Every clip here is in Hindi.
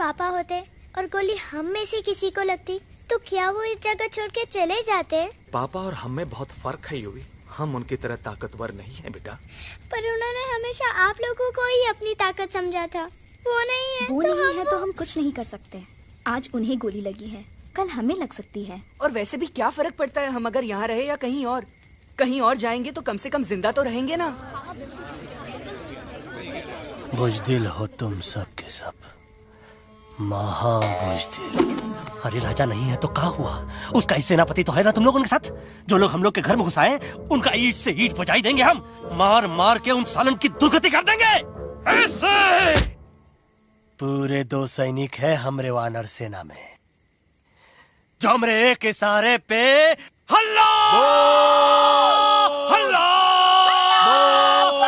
पापा होते और गोली हम में से किसी को लगती तो क्या वो इस जगह छोड़ के चले जाते? पापा और हम में बहुत फर्क है यूवी। हम उनकी तरह ताकतवर नहीं है बेटा। पर उन्होंने हमेशा आप लोगों को ही अपनी ताकत समझा था। वो नहीं है वो तो नहीं है तो हम कुछ नहीं कर सकते। आज उन्हें गोली लगी है, कल हमें लग सकती है। और वैसे भी क्या फर्क पड़ता है हम अगर यहाँ रहे या कहीं और? कहीं और जाएंगे तो कम से कम जिंदा तो रहेंगे ना। बुज़दिल हो तुम सब के सब, महा बुज़दिल। अरे राजा नहीं है तो क्या हुआ? उसका ही सेनापति तो है ना तुम लोगों के साथ। जो लोग हम लोग के घर में घुसाए उनका ईंट से ईंट बजाई देंगे हम। मार मार के उन सालन की दुर्गति कर देंगे ऐसे। पूरे 2 सैनिक है हमरे वानर सेना में जो हमरे एक इशारे पे हल्ला हल्ला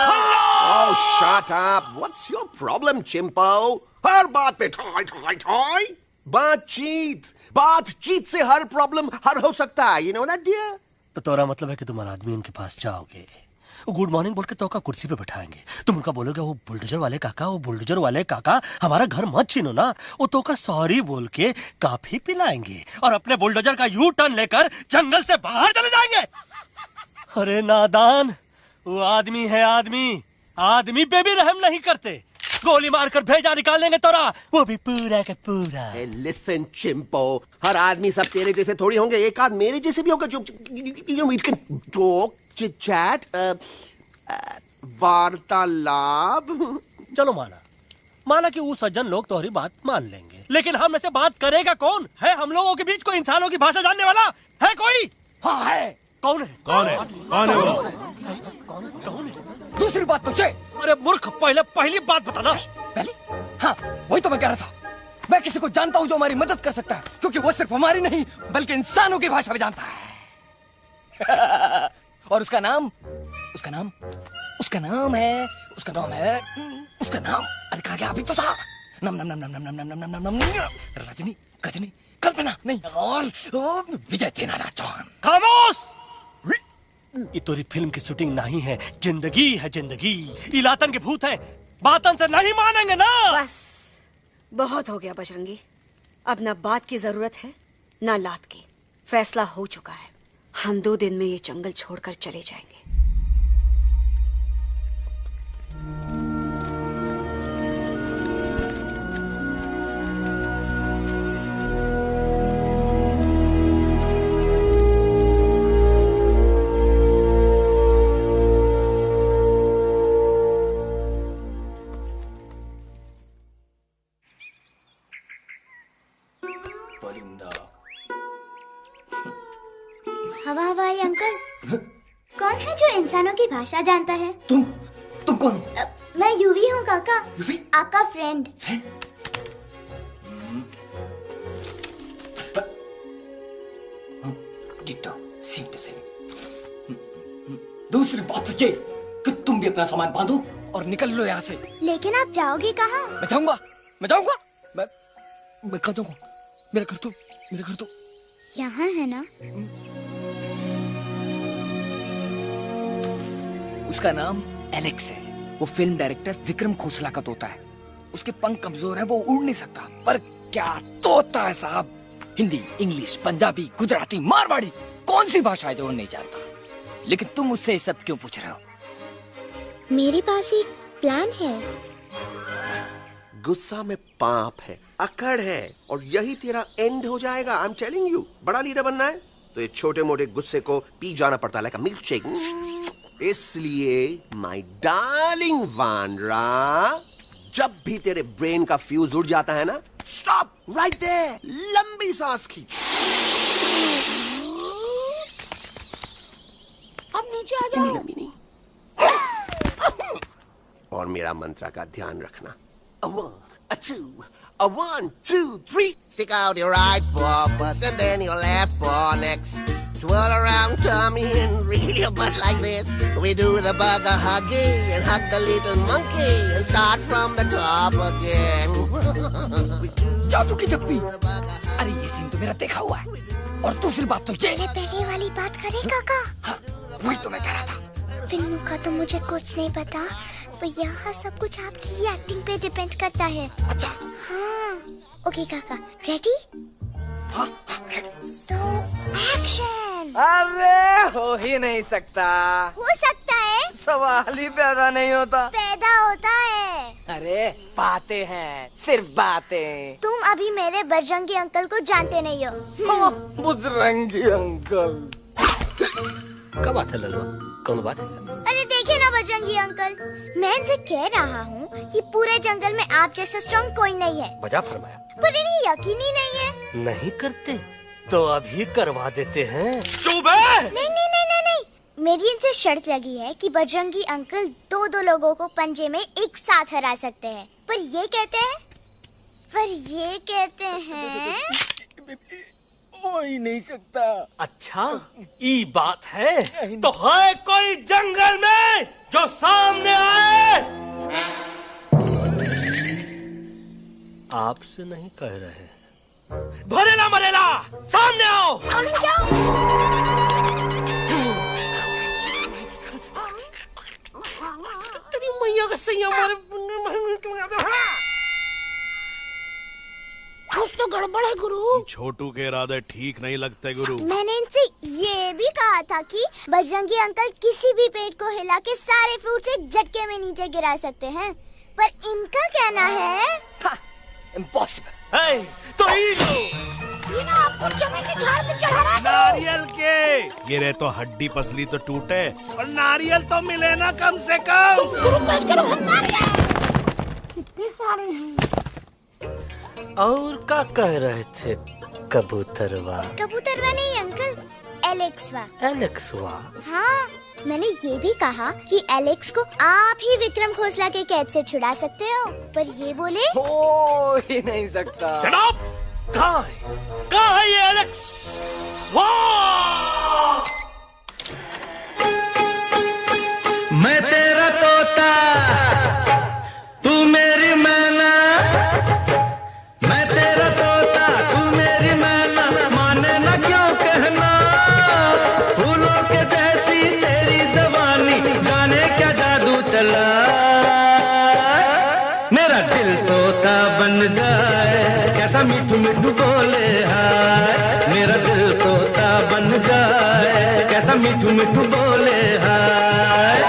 हल्ला। Oh, shut up! What's your problem, चिंपो? हर बात पे ठाई ठाई ठाई। बातचीत से हर प्रॉब्लम हल हो सकता है। You know that, dear? तो तोरा मतलब है कि तुम आदमी उनके पास जाओगे, गुड मॉर्निंग बोल के तो का कुर्सी पे बैठाएंगे। तुम उनका बोलोगे वो बुलडोजर वाले काका हमारा घर मत छीनो ना। वो तो का सॉरी बोल के काफी पिलाएंगे और अपने बुलडोजर का यू टर्न लेकर जंगल से बाहर चले जाएंगे। अरे नादान, वो आदमी है आदमी पे भी रहम नहीं करते। गोली मारकर भेजा निकाल लेंगे तोरा, वो भी पूरा का पूरा। Hey, listen, चिंपो, हर आदमी सब तेरे जैसे थोड़ी होंगे। एक आध मेरे जैसे भी होगा जो we can talk, chit chat, वार्तालाप। चलो माना कि वो सज्जन लोग तुम्हारी बात मान लेंगे, लेकिन हम में से बात करेगा कौन? है हम लोगों के बीच कोई इंसानों की भाषा जानने वाला है कोई? हाँ है। कौन है वो? दूसरी बात तुझे। अरे मूर्ख, पहली बात बताना। पहली? हाँ, वही तो मैं कह रहा था। मैं किसी को जानता हूँ जो हमारी मदद कर सकता है, क्योंकि वो सिर्फ हमारी नहीं बल्कि इंसानों की भाषा भी जानता है। और उसका नाम अरे कहा गया अभी तो था। नम रजनी गजनी कल्पना नहीं और विजय तेनालीराम चौहान। खामोश! ये तोरी फिल्म की शूटिंग नहीं है, जिंदगी है जिंदगी। इलातन के भूत है, बातन से नहीं मानेंगे ना। बस बहुत हो गया बजरंगी। अब ना बात की जरूरत है ना लात की। फैसला हो चुका है। हम 2 दिन में ये जंगल छोड़कर चले जाएंगे। हवाई अंकल, कौन है जो इंसानों की भाषा जानता है? तुम कौन हो? मैं यूवी हूँ काका। यूवी? आपका फ्रेंड। दूसरी बात तो ये कि तुम भी अपना सामान बांधो और निकल लो यहाँ से। लेकिन आप जाओगे कहाँ? मैं जाऊंगा मैं कहाँ जाऊंगा? मेरा घर तो यहाँ है ना। उसका नाम एलेक्स है। वो फिल्म डायरेक्टर विक्रम खोसला का तोता है। उसके पंख कमजोर हैं, वो उड़ नहीं सकता। पर क्या तोता है साहब। हिंदी, इंग्लिश, पंजाबी, गुजराती, मारवाड़ी, कौन सी भाषा है जो वो नहीं जानता। लेकिन तुम उससे ये सब क्यों पूछ रहे हो? मेरे पास एक प्लान है। गुस्सा में पाप है, अकड़ है, और यही तेरा एंड हो जाएगा। आई एम टेलिंग यू। बड़ा लीडर बनना है तो ये छोटे मोटे गुस्से को पी जाना पड़ता है, लाइक अ मिल्क शेक। इसलिए माय डार्लिंग वानरा, जब भी तेरे ब्रेन का फ्यूज उड़ जाता है ना, स्टॉप राइट देयर, लंबी सांस खींच। अब नीचे आ जाओ। लंबी नहीं। और मेरा मंत्र का ध्यान रखना। A 1, a 2, a 1, 2, 3. Stick out your right paw first and then your left paw next. Twirl around tummy and reel your butt like this. We do the bugger huggy and hug the little monkey and start from the top again. जादू की जप्पी। अरे ये सीन तो मेरा देखा हुआ है। और दूसरी बात तो ये। पहले वाली बात करें काका? हाँ, वही तो मैं कह रहा था। फिल्मों का तो मुझे कुछ नहीं पता, पर यहाँ सब कुछ आपकी एक्टिंग पे डिपेंड करता है। अच्छा। हाँ। ओके काका, रेडी? हाँ रेडी। तो एक्शन। अरे हो ही नहीं सकता। हो सकता है। सवाल ही पैदा नहीं होता। पैदा होता है। अरे बातें हैं, सिर्फ बातें। तुम अभी मेरे बजरंगी अंकल को जानते नहीं हो। बजरंगी अंकल। क्या बात है लल्लू, कौन बात है? अरे देखिए ना बजरंगी अंकल, मैं इनसे कह रहा हूँ कि पूरे जंगल में आप जैसा स्ट्रॉन्ग कोई नहीं है। बजा फरमाया। पर इन्हें यकीन ही नहीं है। नहीं करते तो अभी करवा देते हैं। चुप है। नहीं नहीं नहीं नहीं नहीं, मेरी इनसे शर्त लगी है कि बजरंगी अंकल दो लोगों को पंजे में एक साथ हरा सकते हैं। पर ये कहते हैं हो ही नहीं सकता। अच्छा ये बात है तो है कोई जंगल में जो सामने आए? आपसे नहीं कह रहे। भरेला मरेला सामने आओ। तेरी मैया का सही हमारे कुछ तो गड़बड़ है गुरु। छोटू के इरादे ठीक नहीं लगते गुरु। मैंने इनसे ये भी कहा था कि बजरंगी अंकल किसी भी पेड़ को हिला के सारे फ्रूट्स एक झटके में नीचे गिरा सकते हैं, पर इनका कहना है इम्पॉसिबल। तो आपको चने के झाड़ पे चढ़ा रहा है। नारियल के गिरे तो हड्डी पसली तो टूटे और नारियल तो मिले ना कम से कम। कितने सारे हैं। और क्या कह रहे थे कबूतरवा? कबूतरवा नहीं अंकल, एलेक्सवा। एलेक्सवा? हाँ, मैंने ये भी कहा कि एलेक्स को आप ही विक्रम खोसला के कैद से छुड़ा सकते हो, पर ये बोले हो ही नहीं सकता। जनाब कहाँ है ये एलेक्स? मैं तेरा तोता तू मेरी मैना, मैं तेरा तोता तू मेरी मैना, माने ना क्यों कहना। फूलों के जैसी तेरी जवानी, जाने क्या जादू चला। मेरा दिल तोता बन जाए, कैसा मीठू मीठू बोले हाय। मेरा दिल तोता बन जाए, कैसा मीठू मीठू बोले हाय।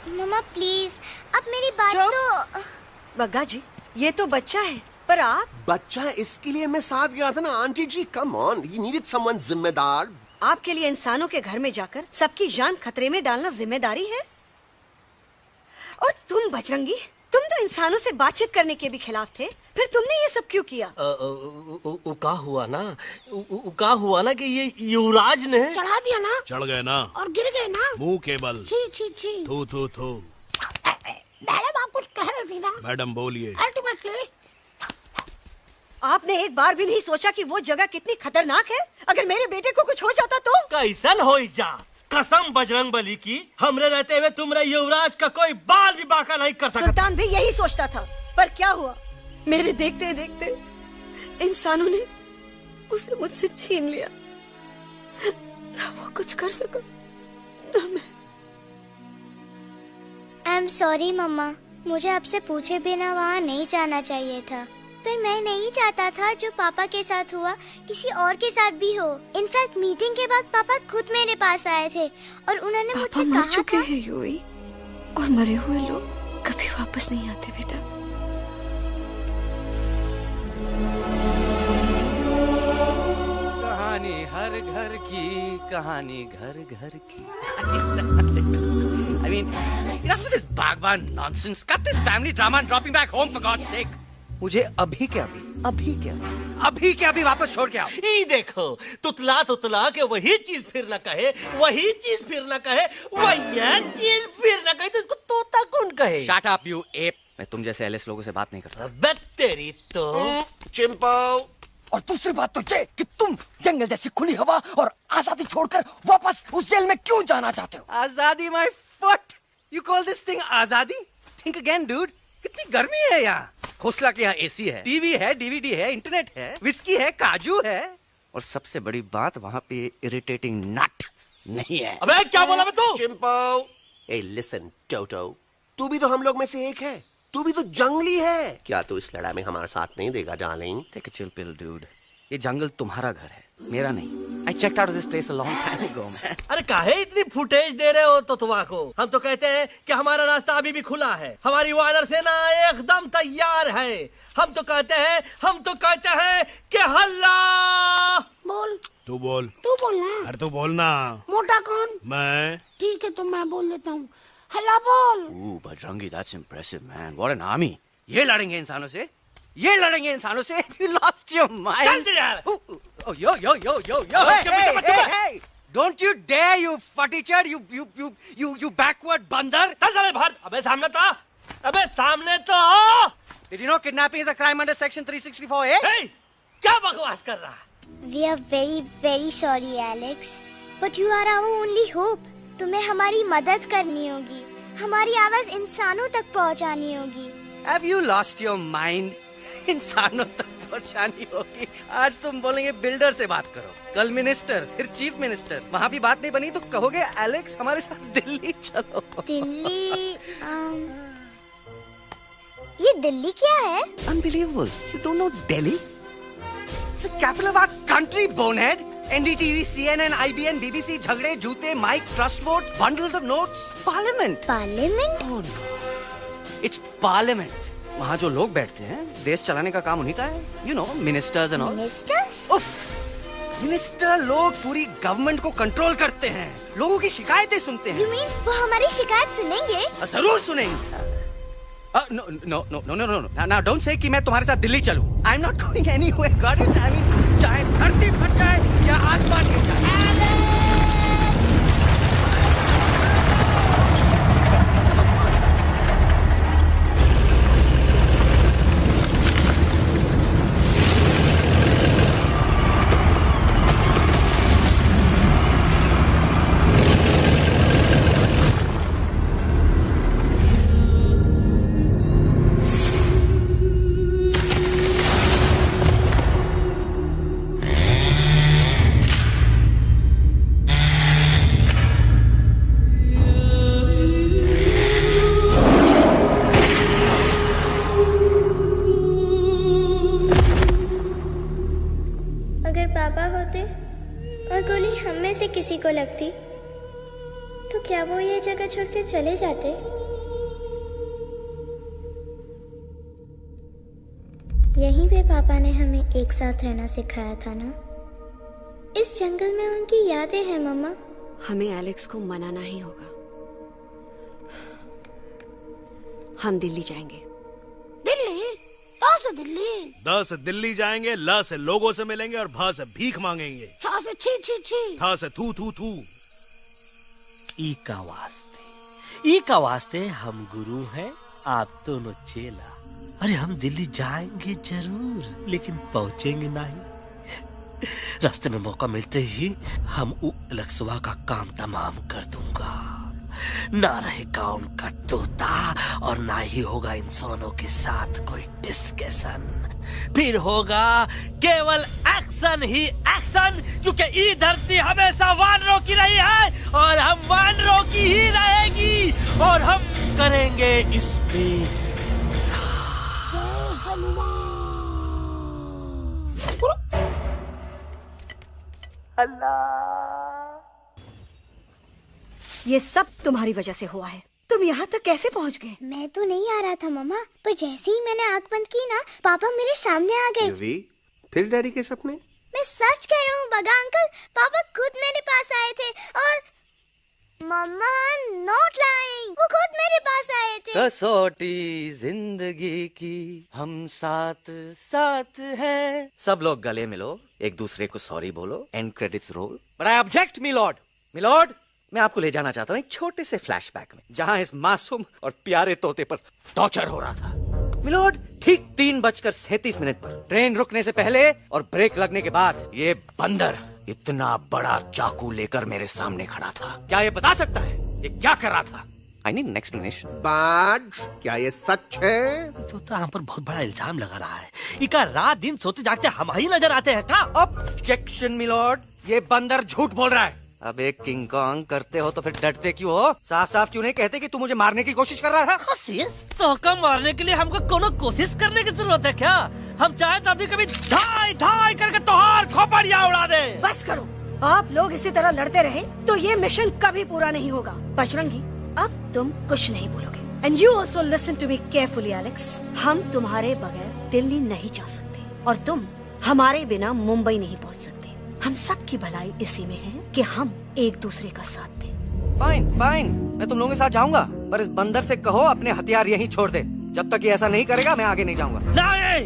मम्मा प्लीज, अब मेरी बात तो। बग्गा जी, ये तो बच्चा है, पर आप? बच्चा है इसके लिए मैं साथ गया था ना aunty ji. Come on, he needed someone जिम्मेदार। आपके लिए इंसानों के घर में जाकर सबकी जान खतरे में डालना जिम्मेदारी है? और तुम बजरंगी, तुम तो इंसानों से बातचीत करने के भी खिलाफ थे, फिर तुमने ये सब क्यों किया? का हुआ ना कि ये युवराज ने चढ़ा दिया ना, चढ़ गए ना और गिर गए ना मुंह के बल। छी छी छी। थू थू थू। मैडम आप कुछ कह रही थी ना? मैडम बोलिए। अल्टीमेटली आपने एक बार भी नहीं सोचा कि वो जगह कितनी खतरनाक है? अगर मेरे बेटे को कुछ हो जाता तो? कैसन हो जात? कसम बजरंग बली की, हमरे रहते हुए तुमरे युवराज का कोई बाल भी बाका नहीं कर सकता। सुल्तान भी यही सोचता था, पर क्या हुआ? मेरे देखते देखते इंसानों ने उसे मुझसे छीन लिया। ना वो कुछ कर सका, ना मैं। आई एम सॉरी मम्मा, मुझे आपसे पूछे बिना वहाँ नहीं जाना चाहिए था। पर मैं नहीं चाहता था जो पापा के साथ हुआ किसी और के साथ भी हो। इनफैक्ट मीटिंग के बाद पापा खुद मेरे पास आए थे और उन्होंने मुझसे कहा मर चुके हैं यूई, और मरे हुए लोग कभी वापस नहीं आते बेटा। कहानी हर घर की, कहानी घर घर की। I mean, enough with this Bhagwan nonsense. Cut this family drama and drop me back home for God's sake. मुझे अभी के अभी वापस छोड़ के आओ। ये देखो, तुतला तुतला के वही चीज फिर न कहे, वही चीज फिर न कहे, वही चीज फिर न कहे, तो इसको तोता कौन कहे? Shut up, you ape. मैं तुम जैसे एलिस लोगों से बात नहीं करता। अबे तेरी तो। चिंपो। और दूसरी बात तो ये कि तुम जंगल जैसी खुली हवा और आजादी छोड़कर वापस उस जेल में क्यों जाना चाहते हो? आजादी my foot. You call this thing आजादी? Think again, dude. कितनी गर्मी है यहाँ। खोसला के यहाँ एसी है, टीवी है, डीवीडी है, इंटरनेट है, विस्की है, काजू है, और सबसे बड़ी बात वहाँ पे इरिटेटिंग नट नहीं है। अबे क्या बोला मैं तू? चिंपो। Hey, listen, टोटो, तू भी तो हम लोग में से एक है। तू भी तो जंगली है। क्या तू इस लड़ाई में हमारा साथ नहीं देगा darling? Take a chill pill, dude. ये जंगल तुम्हारा घर है, मेरा नहीं। I checked out of this place a long time ago, man. अरे काहे इतनी फुटेज दे रहे हो तुतवा को? हम तो कहते हैं कि हमारा रास्ता अभी भी खुला है, हमारी वानर सेना एकदम तैयार है। हम तो कहते हैं कि हल्ला। बोल। तू बोल। तू बोलना। अरे तू बोलना। मोटा कौन? मैं। ठीक है तो मैं बोल लेता हूँ। हल्ला बोल। Ooh, Bajrangi, that's impressive, man. What an army. ये लड़ेंगे इंसानों से? ये लड़ेंगे इंसानों से? You lost your mind. चल दे यार। Oh, yo. Hey. Don't you dare, you futichard, you backward बंदर. चल साले बाहर। अबे सामने तो आओ। Did you know kidnapping is a crime under section 364A? Hey, क्या बकवास कर रहा है? We are very very sorry, Alex. But you are our only hope. तुम्हें हमारी मदद करनी होगी, हमारी आवाज इंसानों तक पहुंचानी होगी। Have you lost your mind? इंसानों तक पहुंचानी होगी। आज तुम बोलेंगे बिल्डर से बात करो, कल मिनिस्टर, फिर चीफ मिनिस्टर। वहाँ भी बात नहीं बनी तो कहोगे एलेक्स हमारे साथ दिल्ली चलो। दिल्ली? ये दिल्ली क्या है? Unbelievable. You don't know Delhi? It's the capital of our country, bonehead. NDTV, CNN, IBN, BBC, झगड़े, जूते, mic, trust vote, bundles of notes. Parliament. Parliament? Oh no. It's Parliament. वहाँ जो लोग बैठते हैं, देश चलाने का काम उन्हीं का है। You know, ministers and all. Ministers? उफ, मिनिस्टर लोग पूरी गवर्नमेंट को कंट्रोल करते हैं, लोगों की शिकायतें सुनते हैं। You mean वो हमारी शिकायत सुनेंगे? जरूर सुनेंगे। No. Now don't say कि मैं तुम्हारे साथ दिल्ली चलूं. I'm not going anywhere. Got it? I mean, चाहे धरती फट जाए या आसमान गिर जाए। किसी को लगती तो क्या वो ये जगह छोड़ के चले जाते? यहीं पे पापा ने हमें एक साथ रहना सिखाया था ना। इस जंगल में उनकी यादें हैं मम्मा। हमें एलेक्स को मनाना ही होगा। हम दिल्ली जाएंगे। दिल्ली? द से दिल्ली जाएंगे, ल से लोगों से मिलेंगे और भ से भीख मांगेंगे, छ से छी छी छी, थ से थू थू थू। ई का वास्ते हम गुरु हैं, आप दोनों चेला। अरे हम दिल्ली जाएंगे जरूर, लेकिन पहुंचेंगे नहीं। रास्ते में मौका मिलते ही हम लक्ष्वा का काम तमाम कर दूंगा। ना रहेगा उनका तोता और ना ही होगा इंसानों के साथ कोई डिस्कशन। फिर होगा केवल एक्शन ही एक्शन, क्योंकि ये धरती हमेशा वानरों की रही है और हम वानरों की ही रहेगी, और हम करेंगे इस पे। जय हनुमान। ये सब तुम्हारी वजह से हुआ है। तुम यहाँ तक कैसे पहुँच गए? मैं तो नहीं आ रहा था मामा, पर जैसे ही मैंने आँख बंद की ना, पापा मेरे सामने आ गए। युवी, फिर डैडी के सपने? मैं सच कह रहा हूँ बगा अंकल, पापा खुद मेरे पास आए थे और मम्मा नॉट लाइंग, वो खुद मेरे पास आए थे। कसौटी जिंदगी की हम साथ साथ हैं। सब लोग गले मिलो, एक दूसरे को सॉरी बोलो, and credits roll. But I object milord. Milord, मैं आपको ले जाना चाहता हूँ एक छोटे से फ्लैशबैक में, जहाँ इस मासूम और प्यारे तोते पर टॉर्चर हो रहा था। मिलॉर्ड, ठीक 3:37 पर ट्रेन रुकने से पहले और ब्रेक लगने के बाद ये बंदर इतना बड़ा चाकू लेकर मेरे सामने खड़ा था। क्या ये बता सकता है ये क्या कर रहा था? I need an explanation. बाज, क्या ये सच है? तो हम पर बहुत बड़ा इल्जाम लगा रहा है। इका रात दिन सोते जागते हम ही नजर आते हैं का? ऑब्जेक्शन मिलॉर्ड, ये बंदर झूठ बोल रहा है। अब एक किंग कॉन्ग करते हो तो फिर डरते क्यों हो? साफ साफ क्यों नहीं कहते कि तू मुझे मारने की कोशिश कर रहा था? तो का मारने के लिए हमको कोनो कोशिश करने की जरूरत है क्या? हम चाहे तो अभी कभी धाई धाई करके तोहार खोपड़िया उड़ा दे। बस करो, आप लोग इसी तरह लड़ते रहे तो ये मिशन कभी पूरा नहीं होगा। बजरंगी, अब तुम कुछ नहीं बोलोगे। And you also listen to me carefully Alex. हम तुम्हारे बगैर दिल्ली नहीं जा सकते और तुम हमारे बिना मुंबई नहीं पहुंच सकते। हम सब की भलाई इसी में है कि हम एक दूसरे का साथ दें। फाइन फाइन, मैं तुम लोगों के साथ जाऊंगा, पर इस बंदर से कहो अपने हथियार यहीं छोड़ दे। जब तक ये ऐसा नहीं करेगा मैं आगे नहीं जाऊंगा। नहीं,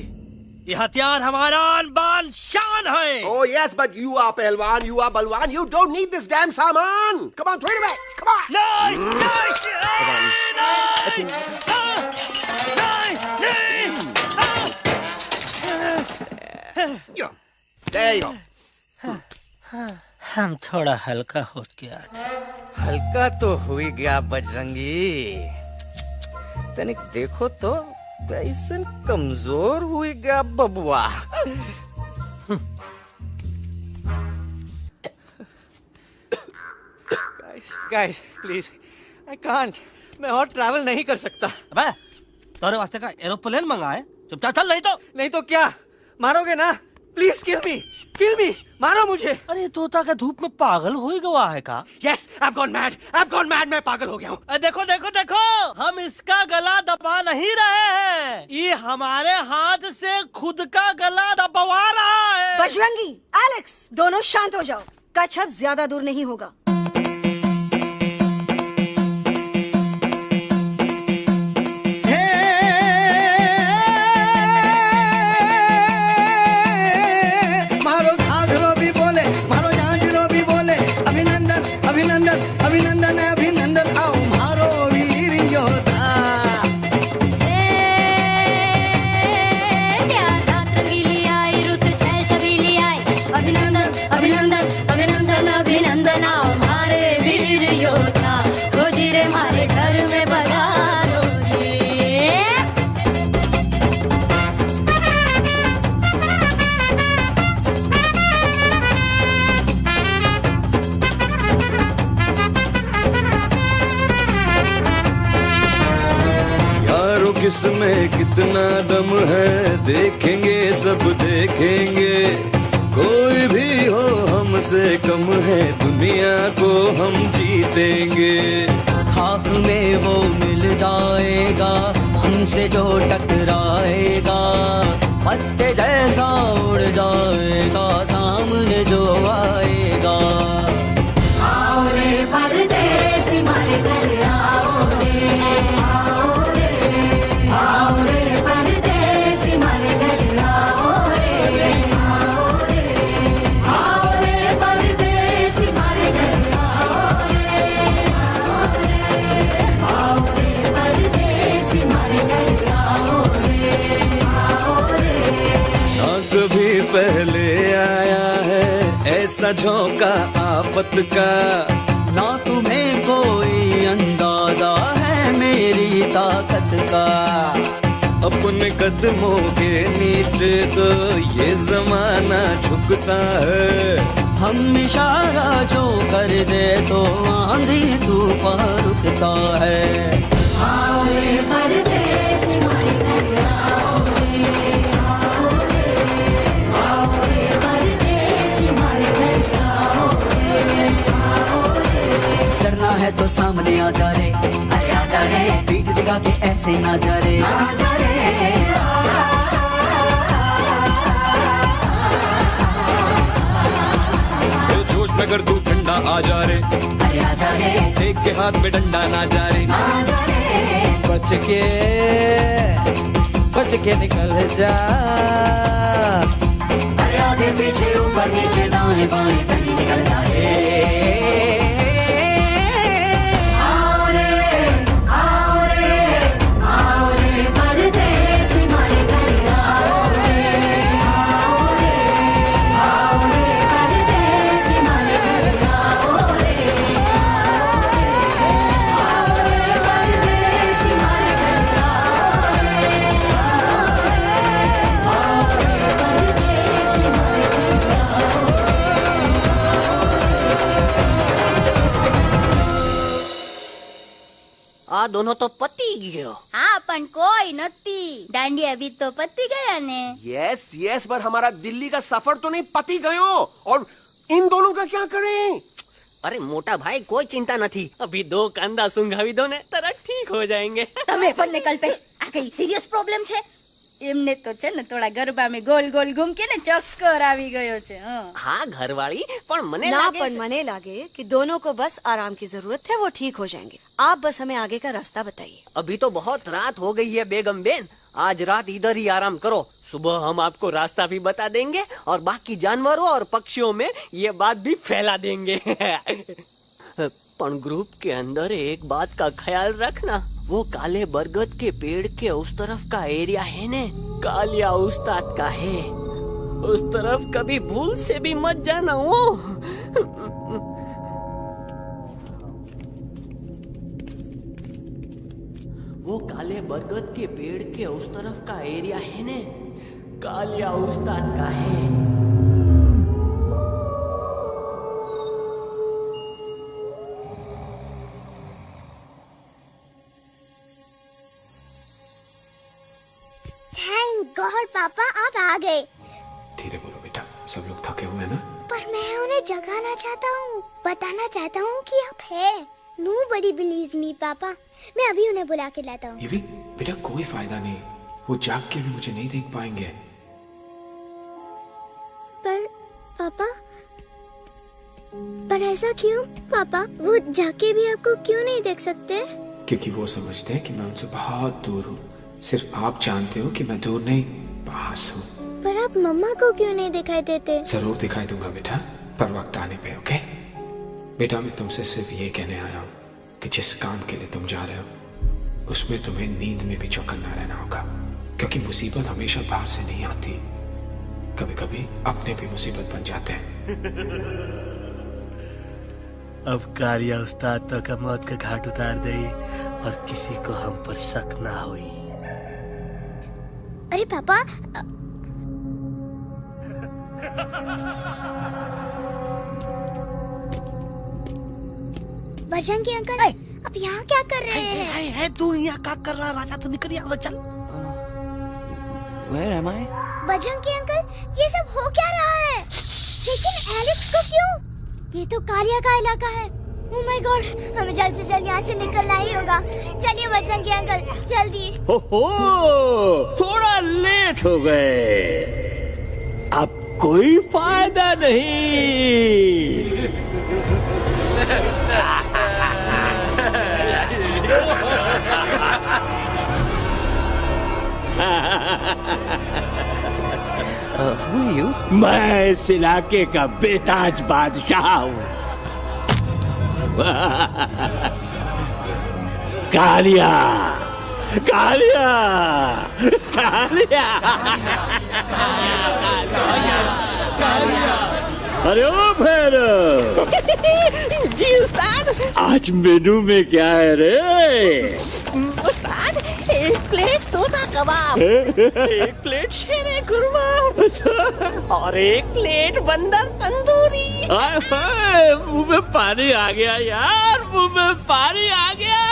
ये हथियार हमारा आन-बान शान है। Oh yes, but you are पहलवान, you are बलवान, you don't need this damn सामान. Come on, throw it back. Come on. There you go. हम थोड़ा हल्का हो गया। हल्का तो हुई गया बजरंगी, तनिक देखो तो कैसन कमजोर हुई गया बबुआ। गाइस प्लीज, आई कांट, मैं और ट्रैवल नहीं कर सकता। अबे, तोरे वास्ते का एरोप्लेन मंगाए, चुपचाप चल, नहीं तो क्या मारोगे ना? प्लीज किल मी, मारो मुझे। अरे तोता का धूप में पागल हो ही गया है का? Yes, I've gone mad, मैं पागल हो गया हूँ। देखो, हम इसका गला दबा नहीं रहे हैं, ये हमारे हाथ से खुद का गला दबवा रहा है। बजरंगी, एलेक्स, दोनों शांत हो जाओ। कच्छप ज्यादा दूर नहीं होगा। अभिनंदन आओ मारो वीर योद्धा। अभिनंदन आओ मारे वीर योद्धा। रोजी रे मारे घर में बधारो किसमें कितना दम है देखेंगे, सब देखेंगे। कोई भी हो हमसे कम है, दुनिया को हम जीतेंगे। खाक में वो मिल जाएगा हमसे जो टकराएगा, पत्ते जैसा उड़ जाएगा सामने जो आएगा। आओ रे परदेसी मारे घर आओ रे, आओ रे परदेसी मारे घर आओ रे, आओ रे परदेसी मारे घर आओ रे, आओ रे परदेसी मारे घर आओ रे। ना कभी पहले आया है ऐसा झोंका आफत का, ना तुम्हें कोई अंदाजा है मेरी ताकत का। अपने कदमों के नीचे तो ये जमाना झुकता है। हम इशारा जो कर दे तो आंधी तूफान रुकता है। आओ रे परदेसी मारे घर आओ रे, आओ रे परदेसी मारे घर आओ ना जा रे, अरे आजा रे, पीठ दिखा के ऐसे ना जा रे, आजा रे। जोश में कर तू ठंडा आ जा रे, अरे आजा रे, एक के हाथ में डंडा ना जा रे, आजा रे। बच के निकल जा, अरे आगे पीछे ऊपर नीचे दाएं बाएं कहीं निकल जाए। दोनों तो पति गयो। हाँ पण कोई नती, दांडिया भी तो पति गया ने। यस यस, पर हमारा दिल्ली का सफर तो नहीं पति गयो, और इन दोनों का क्या करें? अरे मोटा भाई कोई चिंता नहीं, अभी 2 कांदा सुंघावी दो ने तरह ठीक हो जाएंगे। तमे पण ने कल्पेश आ कई सीरियस प्रॉब्लम छे? एमने तो छे ने थोड़ा गरबा में गोल गोल घूम के ने चक्कर आवी गयो छे। हाँ घरवाली, पर मने ना लागे पर मने लागे कि दोनों को बस आराम की जरूरत है, वो ठीक हो जाएंगे। आप बस हमें आगे का रास्ता बताइए। अभी तो बहुत रात हो गई है बेगम बेन, आज रात इधर ही आराम करो, सुबह हम आपको रास्ता भी बता देंगे और बाकी जानवरों और पक्षियों में ये बात भी फैला देंगे। पर ग्रुप के अंदर एक बात का ख्याल रखना, वो काले बरगद के पेड़ के उस तरफ का एरिया है ने, कालिया उस्ताद का है, उस तरफ कभी भूल से भी मत जाना। वो काले बरगद के पेड़ के उस तरफ का एरिया है ने, कालिया उस्ताद का है। थैंक गॉड पापा आप आ गए। धीरे बोलो बेटा, सब लोग थके हुए हैं ना? पर मैं उन्हें जगाना चाहता हूँ, बताना चाहता हूँ कि आप है। Nobody believes me पापा, मैं अभी उन्हें बुला के लाता हूँ। ये भी बेटा कोई फायदा नहीं, वो जाग के भी मुझे नहीं देख पाएंगे। पर पापा, पर ऐसा क्यों पापा? वो जाग के भी आपको क्यों नहीं देख सकते? क्योंकि वो समझते हैं कि मैं उनसे बहुत दूर हूँ। सिर्फ आप जानते हो कि मैं दूर नहीं, पास हूँ। पर आप मम्मा को क्यों नहीं दिखाई देते? जरूर दिखाई दूंगा बेटा, पर वक्त आने पे। ओके बेटा, मैं तुमसे सिर्फ ये कहने आया हूँ कि जिस काम के लिए तुम जा रहे हो उसमें तुम्हें नींद में भी चौकन्ना रहना होगा, क्योंकि मुसीबत हमेशा बाहर से नहीं आती, कभी कभी अपने भी मुसीबत बन जाते हैं। अब कालिया उस्ताद तो का मौत का घाट उतार दे और किसी को हम पर शक ना हुई। अरे पापा, बजरंगी अंकल, अब यहाँ क्या कर रहे हैं? है तू यहाँ क्या कर रहा? राजा तू निकल यहाँ से, चल। Where am I? Bajrangi uncle, ये सब हो क्या रहा है? लेकिन एलेक्स को क्यों? ये तो कालिया का इलाका है। Oh my God, हमें जल्द से जल्द यहाँ से निकलना ही होगा। चलिए बजरंगी अंकल, जल्दी। हो, थोड़ा लेट हो गए, अब कोई फायदा नहीं। मैं इस इलाके का बेताज बादशाह हूँ। कालिया, कालिया, कालिया, अरे ओ भैरव। जी उस्ताद। आज मेनू में क्या है रे? उस्ताद, 1 प्लेट तोता कबाब, 1 प्लेट शेरे कुरमा और 1 प्लेट बंदर तंदूरी। मुंह में पानी आ गया यार, मुंह में पानी आ गया।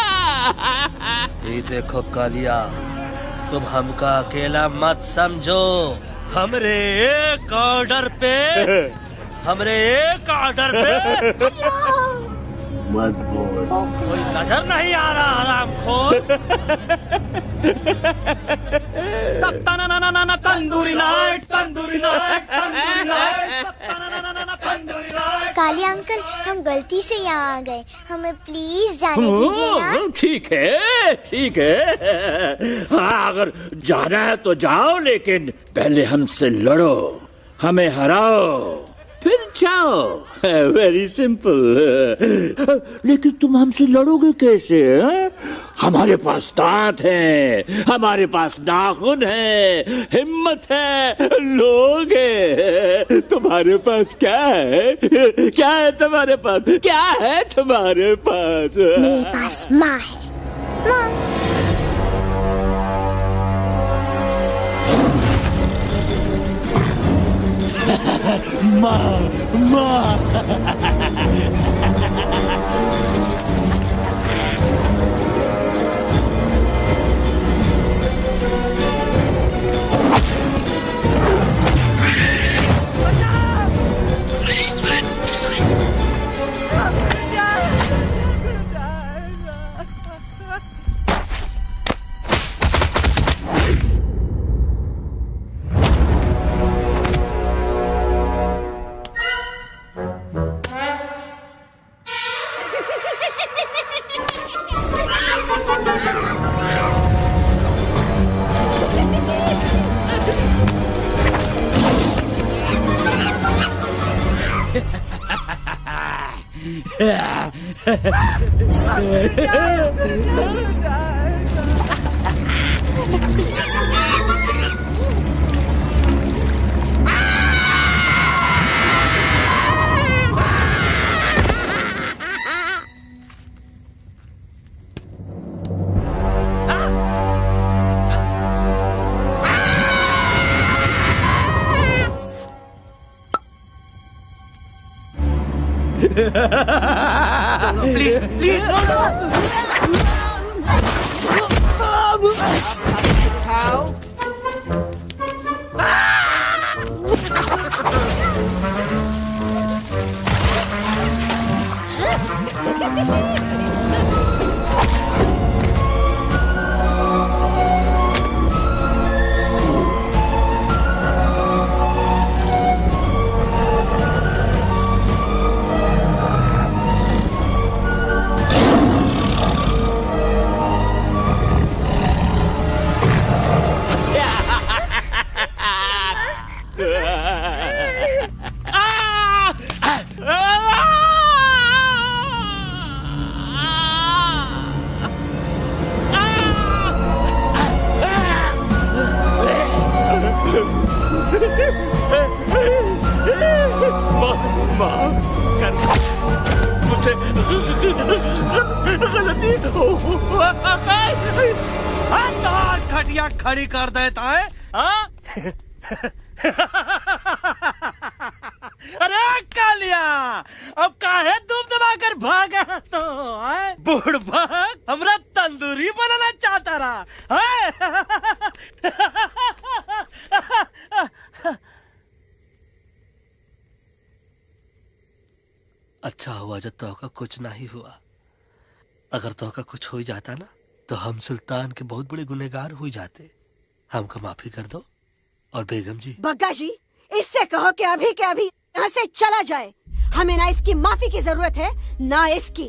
ये देखो कालिया, तुम हमका अकेला मत समझो। हमरे एक ऑर्डर पे मत बोल। कोई नजर नहीं आ रहा हरामखोर। Tandoori night, tandoori night, tandoori night, tandoori night. Kalia uncle, हम गलती से यहाँ आ गए, हमें प्लीज जाने दीजिए ना। ठीक है, ठीक है। हाँ, अगर जाना है तो जाओ, लेकिन पहले हमसे लड़ो, हमें हराओ, फिर जाओ। Very simple. लेकिन तुम हमसे लड़ोगे कैसे? हमारे पास दांत है, हमारे पास नाखून है, हिम्मत है, लोग है। तुम्हारे पास क्या है? क्या है तुम्हारे पास? क्या है तुम्हारे पास? मेरे पास माँ है, माँ। माँ, माँ। प्लीज प्लीज उठाओ। गलती खटिया खड़ी कर देता है। अरे कालिया, अब काहे तुम दबाकर भागा तो बुढ़बा हमरा तंदूरी बनाना चाहता रहा। अच्छा हुआ जब तोहका कुछ नहीं हुआ। अगर तोहका कुछ हो जाता ना तो हम सुल्तान के बहुत बड़े गुनहगार हो जाते। हमको माफी कर दो। और बेगम जी, बग्गा जी, इससे कहो कि अभी के अभी यहाँ से चला जाए। हमें ना इसकी माफी की जरूरत है ना इसकी।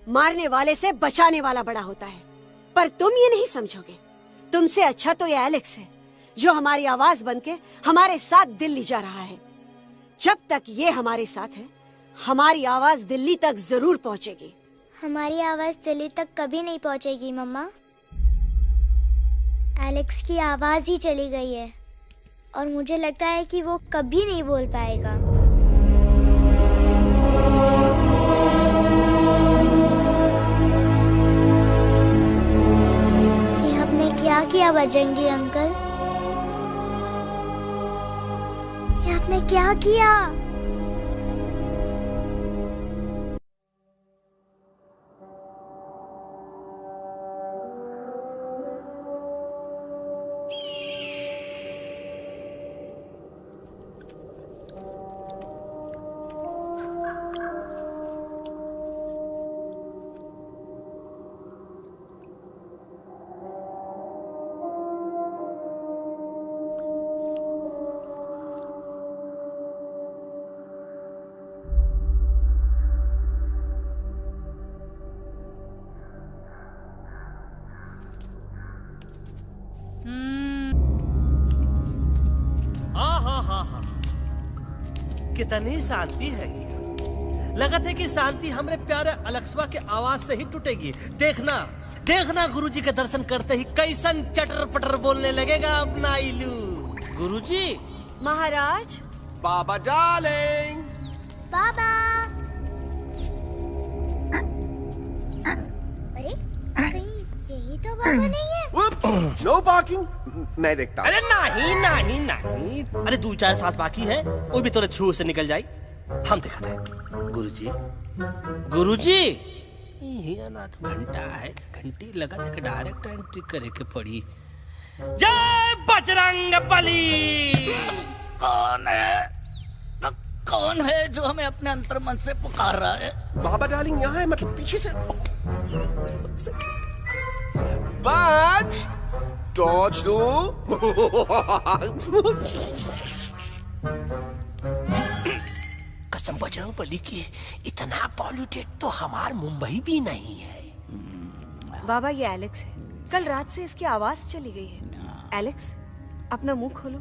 मारने वाले से बचाने वाला बड़ा होता है, पर तुम ये नहीं समझोगे। तुमसे अच्छा तो ये एलेक्स है जो हमारी आवाज बनके हमारे साथ दिल्ली जा रहा है। जब तक ये हमारे साथ है हमारी आवाज दिल्ली तक जरूर पहुंचेगी। हमारी आवाज दिल्ली तक कभी नहीं पहुंचेगी मम्मा। एलेक्स की आवाज ही चली गई है और मुझे लगता है कि वो कभी नहीं बोल पाएगा। ये आपने क्या किया बजरंगी अंकल? ये आपने क्या किया? कितनी शांति है ये। लगत है कि शांति हमरे प्यारे अलेक्सवा के आवाज से ही टूटेगी। देखना देखना गुरुजी के दर्शन करते ही कैसन चटर पटर बोलने लगेगा अपना इलू। गुरुजी। महाराज। बाबा डार्लिंग। बाबा। अरे कहीं यही तो बाबा नहीं है। No parking. मैं देखता हूँ। अरे नहीं नहीं नहीं, अरे 2-4 सांस बाकी है, वो भी तोरे छू से निकल जाए। हम देखते हैं। गुरुजी गुरुजी ये ना तो घंटा है, घंटी लगा था डायरेक्ट एंट्री करे के पड़ी। जय बजरंग बली। कौन है? कौन है जो हमें अपने अंतर्मन से पुकार रहा है? बाबा डार्लिंग यहाँ है, मतलब पीछे से। बाज टॉर्च दो। कसम बजरंग बली की, इतना पॉल्यूटेड तो हमार मुंबई भी नहीं है। बाबा ये एलेक्स है, कल रात से इसकी आवाज चली गई है। एलेक्स अपना मुंह खोलो।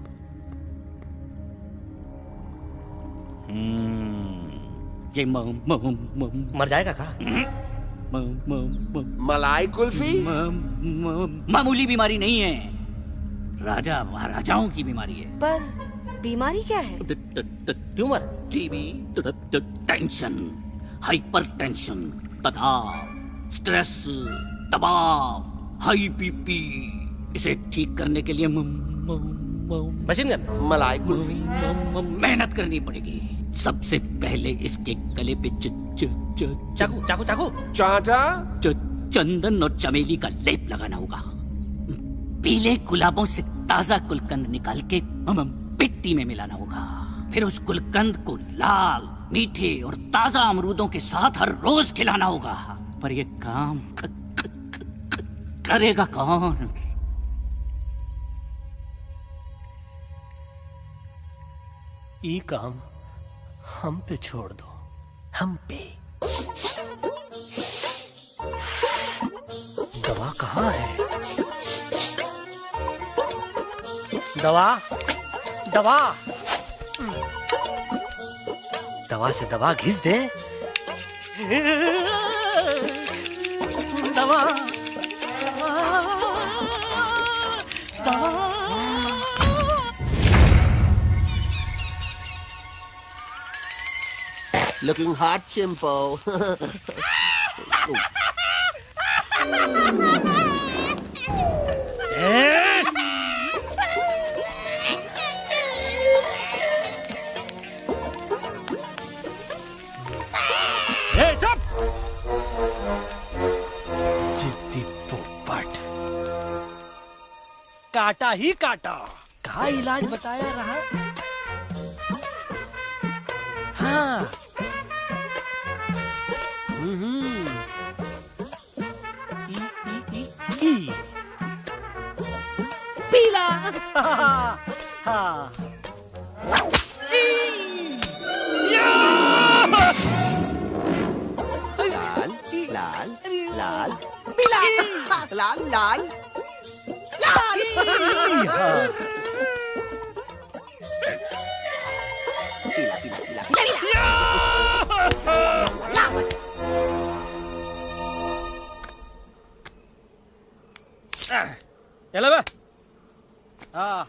ये मर जाएगा का? मलाई कुल्फी? मामूली बीमारी नहीं है, राजा महाराजाओं की बीमारी है। पर बीमारी क्या है? Tumour, TB, tension, hyper tension, तनाव, स्ट्रेस, दबाव, हाई बीपी। इसे ठीक करने के लिए मशीन गन, मलाई कुल्फी, मेहनत करनी पड़ेगी। सबसे पहले इसके गले पे चाकू चाकू चाकू चाटा, चंदन और चमेली का लेप लगाना होगा। पीले गुलाबों से ताजा गुलकंद निकाल के मिट्टी में मिलाना होगा। फिर उस गुलकंद को लाल, मीठे और ताजा अमरूदों के साथ हर रोज खिलाना होगा। पर ये काम करेगा कौन? ये काम हम पे छोड़ दो, हम पे। दवा कहाँ है? दवा दवा दवा से दवा घिस दे। दवा दवा। Looking hot, Chimpo. जिद्दी पोपट, काटा ही काटा। कहा इलाज बताया रहा? हाँ। पीला। हाँ। लाल लाल लाल पीला, लाल लाल लाल। पीला पीला पीला पीला। चलो बे। हाँ,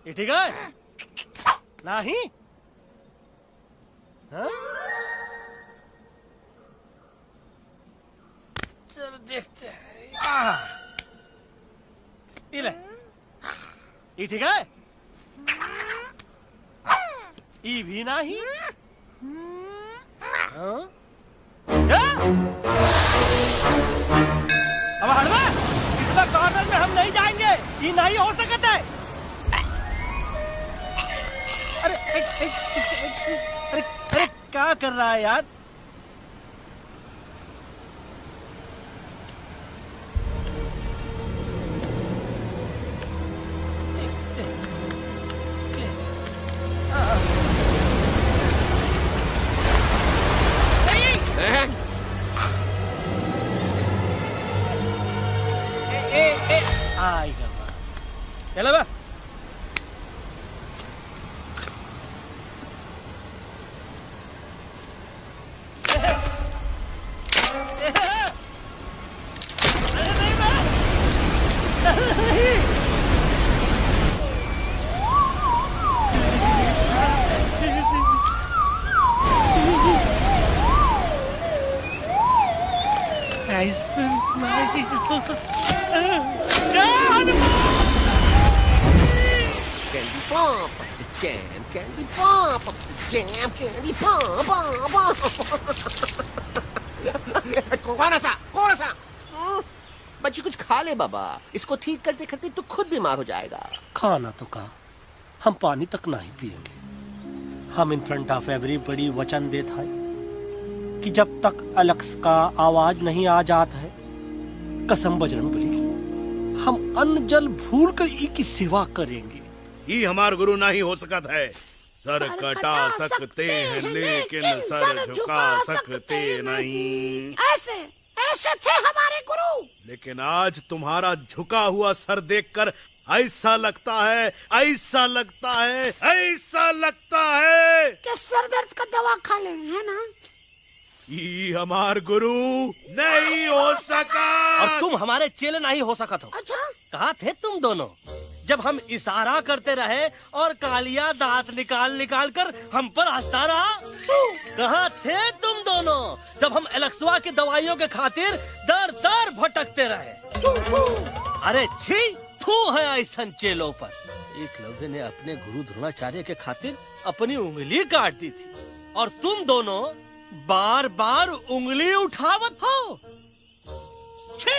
ये ठीक है? नहीं? हाँ? चलो देखते हैं। ये ले, ये ठीक है? ये भी नहीं? हाँ? अब हटवा, इतना कॉर्नर में हम नहीं जाएंगे, ये नहीं हो सकता है। अरे अरे अरे क्या कर रहा है यार? चलो बा। कैसे नहीं Candy pop, jam, candy pop, jam, candy pop, कौन सा? बच्ची कुछ खा ले बाबा, इसको ठीक करते करते तो खुद बीमार हो जाएगा। खाना तो कहा, हम पानी तक नहीं पिएंगे। हम इन फ्रंट ऑफ एवरीबॉडी वचन देता है कि जब तक एलेक्स का आवाज नहीं आ जाता है, कसम बजरंगबली की, हम अन्न जल भूल कर की सेवा करेंगे। ये हमार गुरु नहीं हो सकता है। सर कटा सकते हैं लेकिन सर झुका सकते नहीं। ऐसे ऐसे थे हमारे गुरु। लेकिन आज तुम्हारा झुका हुआ सर देखकर ऐसा लगता है कि सर दर्द का दवा खा ले, है ना? ये हमार गुरु नहीं हो सका। और तुम हमारे चेले नहीं हो सका तो। अच्छा, कहाँ थे तुम दोनों जब हम इशारा करते रहे और कालिया दांत निकाल निकाल कर हम पर हंसता रहा? कहाँ थे तुम दोनों जब हम एलेक्सवा की दवाइयों के खातिर दर दर भटकते रहे? अरे छी, थू है ऐसन चेलों पर। एकलव्य ने अपने गुरु द्रोणाचार्य के खातिर अपनी उंगली काट दी थी और तुम दोनों बार बार उंगली उठावत हो। छी,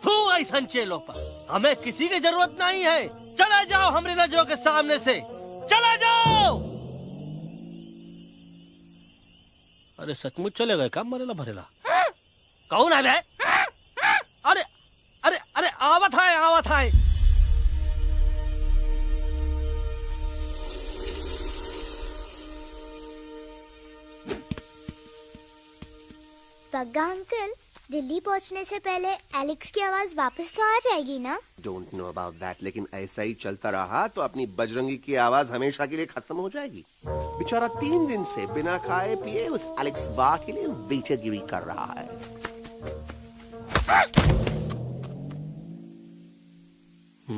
थू ऐसन चेलों पर। हमें किसी की जरूरत नहीं है। चले जाओ हमारी नजरों के सामने से, चले जाओ। अरे सचमुच चले गए, काम मरेला भरेला। कौन है बे? अरे अरे अरे आवत है। बग्गा अंकल, दिल्ली पहुंचने से पहले एलेक्स की आवाज वापस तो आ जाएगी ना? डोंट नो अबाउट दैट, लेकिन ऐसा ही चलता रहा तो अपनी बजरंगी की आवाज हमेशा के लिए खत्म हो जाएगी। बेचारा 3 दिन से बिना खाए पिए उस एलेक्स वाह के लिए वेटरगिरी कर रहा है।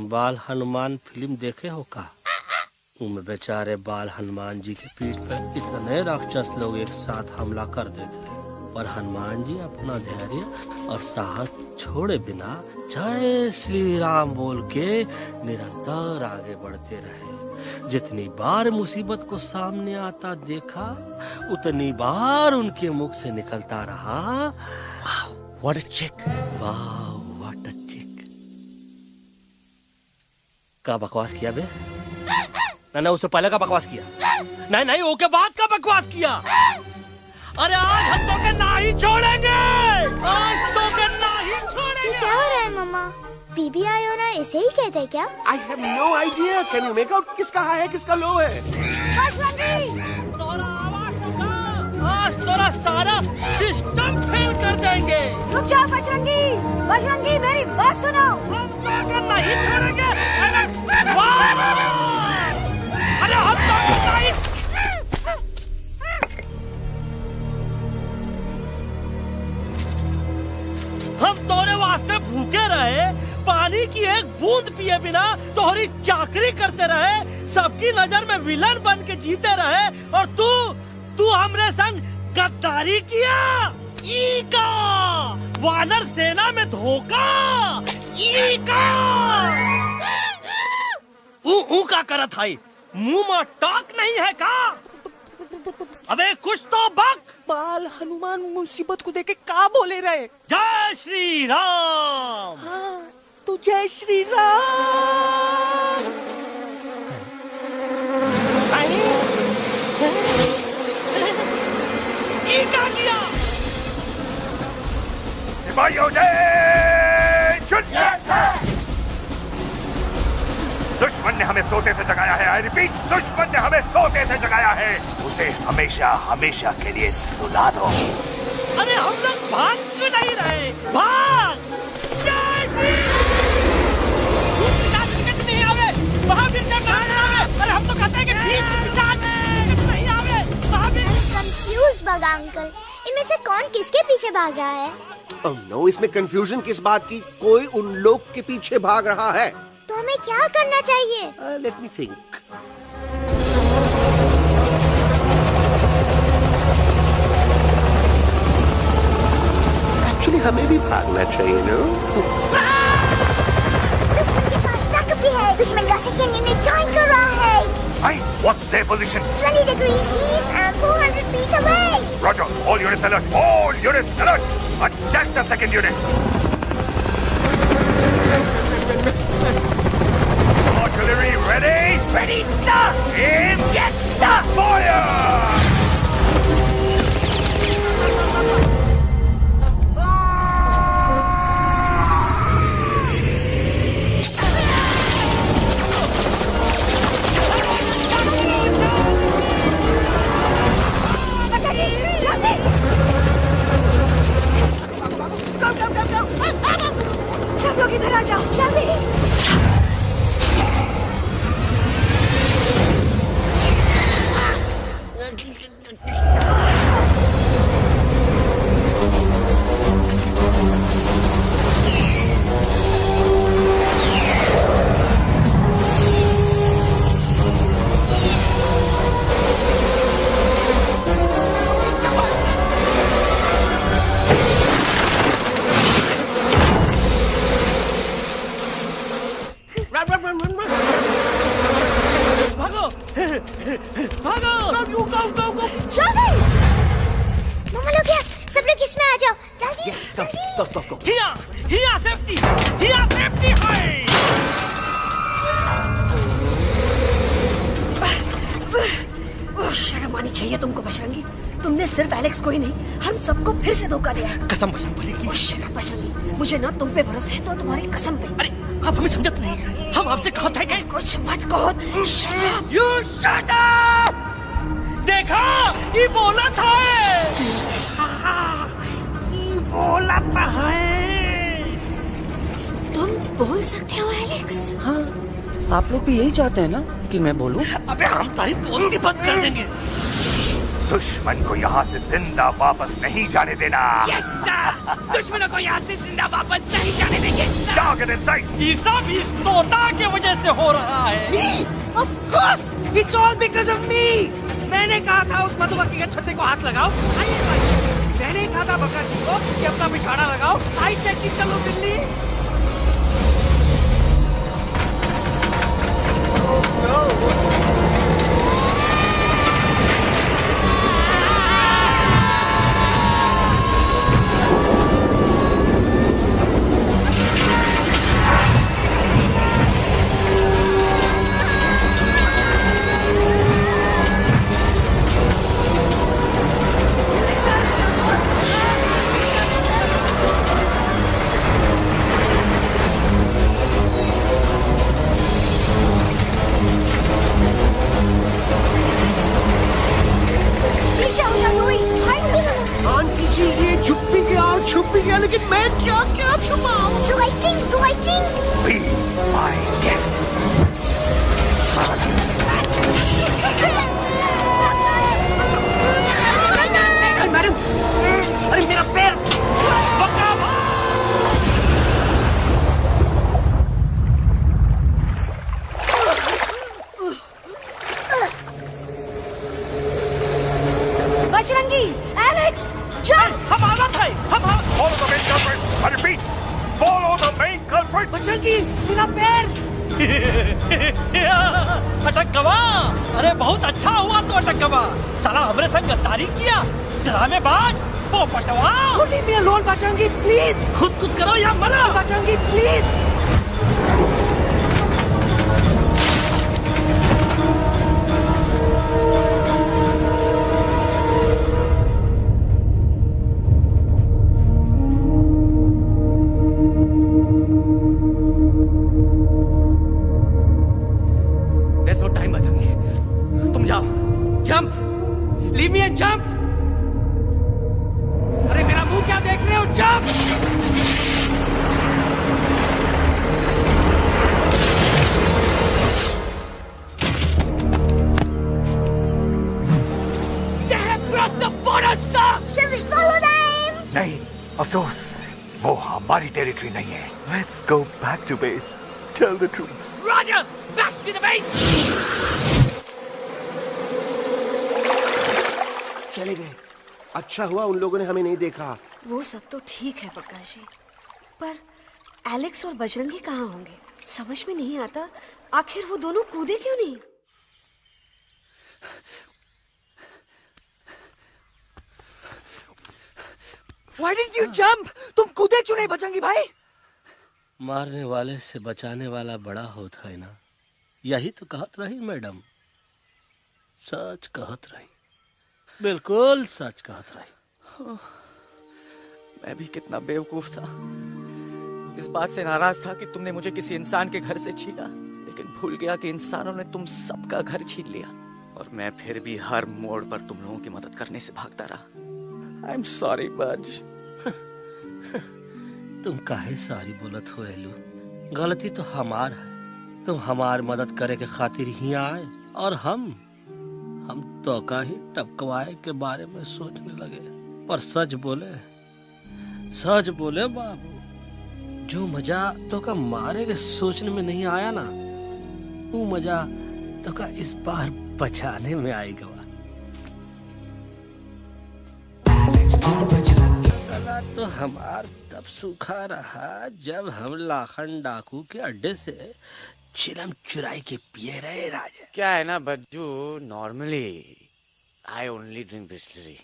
बाल हनुमान फिल्म देखे हो का? उनमें बेचारे बाल हनुमान जी के पीठ पर इतने राक्षस लोग एक साथ हमला कर देते हैं, पर हनुमान जी अपना धैर्य और साहस छोड़े बिना जय श्री राम बोल के निरंतर आगे बढ़ते रहे। जितनी बार मुसीबत को सामने आता देखा, उतनी बार उनके मुख से निकलता रहा, व्हाट अ चिक, वाह व्हाट अ चिक। का बकवास किया बे? ना उससे पहले का बकवास किया? नहीं ओके बाद का बकवास किया। अरे आज हम तो के नहीं छोड़ेंगे, आज तो के नहीं छोड़ेंगे। क्या हो रहा है मम्मा? बीबी आई हो ना, ऐसे ही कहते क्या? I have no idea. Can you make out किसका हाई है किसका लो है? आज तोरा सारा सिस्टम फेल कर देंगे। रुक जाओ बजरंगी, मेरी बात सुनो। हम तो के नहीं छोड़ेंगे। अरे हम तो के नहीं। हम तोरे वास्ते भूखे रहे, पानी की एक बूंद पिए बिना तोहरी चाकरी करते रहे, सबकी नजर में विलन बन के जीते रहे, और तू हमरे संग गद्दारी किया। ईका वानर सेना में धोखा। ईका ऊ का करत है, मुंह में टॉक नहीं है का? अबे कुछ तो बक। बाल हनुमान मुसीबत को देखे का बोले रहे? जय श्री राम। हाँ, तो जय श्री राम। ये क्या किया? सिपाहियों जय दुश्मन ने हमें सोते से जगाया है। आई रिपीट, दुश्मन ने हमें सोते से जगाया है। उसे हमेशा हमेशा के लिए सुला दो। अरे हम लोग भाग क्यों नहीं रहे? भाग! जय श्री नहीं आवे, महावीर जब नहीं आवे। अरे हम तो कहते हैं कि नहीं आवे, महावीर। कंफ्यूज बग्गा अंकल, इनमें से कौन किसके पीछे भाग रहा है? Oh no, इसमें कंफ्यूजन किस बात की? कोई उन लोग के पीछे भाग रहा है। तो हमें क्या करना चाहिए? Let me think. एक्चुअली हमें भी भागना चाहिए नो। दुश्मन के पास बैकअप भी है। दुश्मन का सेकंड यूनिट ज्वाइन कर रहा है। Hey, what's their position? 20 degrees east and 400 feet away. Roger. All units alert. All units alert. Attack the second unit. Artillery ready? Ready, sir. Aim. Yes, sir. Fire! सब लोग इधर आ जाओ जल्दी। शर्म आनी चाहिए तुमको बजरंगी। तुमने सिर्फ एलेक्स को ही नहीं हम सबको फिर से धोखा दिया है। कसम बजरंग बली की। शट अप बजरंगी, मुझे ना तुम पे भरोसा है तो तुम्हारी कसम पे। अरे आप हमें समझत नहीं है। हम आपसे कहा था कि कुछ मत कहो। Shut up. You shut up. देखा ये बोला था। ये बोला था। तुम बोल सकते हो एलेक्स? हाँ, आप लोग भी यही चाहते हैं ना कि मैं बोलूं? अबे हम तारीफ बोलती बंद कर देंगे। दुश्मन को यहाँ से जिंदा वापस नहीं जाने देना। Yes, sir! दुश्मनों को यहाँ से जिंदा वापस नहीं जाने देंगे। जाओ get inside। ये सब इस तोता की वजह से हो रहा है। Me? Of course, it's all because of me. मैंने कहा था उस मधुमक्खी के छत्ते को हाथ लगाओ। मैंने कहा था बका जी को कि अपना पिछाड़ा लगाओ। आई सेड कि चलो दिल्ली। लेकिन मैं क्या छुपाऊं? Do I sing? Be my guest। Madam, अरे मेरा पैर। बजरंगी, एलेक्स, चल। हम आना था। Follow the main culprit। I repeat, follow the main culprit। Bajrangi, मेरा पैर। अटक गवा। अरे बहुत अच्छा हुआ तो अटक गवा। साला हमरे संग गद्दारी किया। ड्रामेबाज, पोपटवा। Leave me alone, Bajrangi, please। खुद कुछ करो या मरो। Bajrangi, please। Leave me and jump! अरे मेरा मुंह क्या देख रहे हो? Jump! They have crossed the border, sir! Shall we follow them? नहीं, अफसोस, वो हमारी टेरिटरी नहीं है। Let's go back to base. Tell the troops. Roger! Back to the base! चले गए। अच्छा हुआ उन लोगों ने हमें नहीं देखा। वो सब तो ठीक है प्रकाश जी, पर एलेक्स और बजरंगी कहाँ होंगे? समझ में नहीं आता, आखिर वो दोनों कूदे क्यों नहीं? Why didn't you jump? तुम कूदे क्यों नहीं बजरंगी भाई? मारने वाले से बचाने वाला बड़ा होता है ना, यही तो कहत रही मैडम। सच कहत रही, बिल्कुल सच कहत रही। मैं भी कितना बेवकूफ था। इस बात से नाराज था कि तुमने मुझे किसी इंसान के घर से छीना, लेकिन भूल गया कि इंसानों ने तुम सबका घर छीन लिया और मैं फिर भी हर मोड़ पर तुम लोगों की मदद करने से भागता रहा। I'm sorry बज। तुम काहे सारी बोलत हो एलू? गलती तो हमार है। तुम हमार मदद करे के खातिर ही आए और हम तो का ही टपकवाए के बारे में सोचने लगे। पर सच बोले बाबू, जो मजा तो का मारे के सोचने में नहीं आया ना, वो मजा तो का इस बार बचाने में आएगा। गला तो हमार तब सूखा रहा जब हम लाखन डाकू के अड्डे से चिलम चुराई के पिए रहे राजा। क्या है ना Bajju, normally I only drink Bisleri,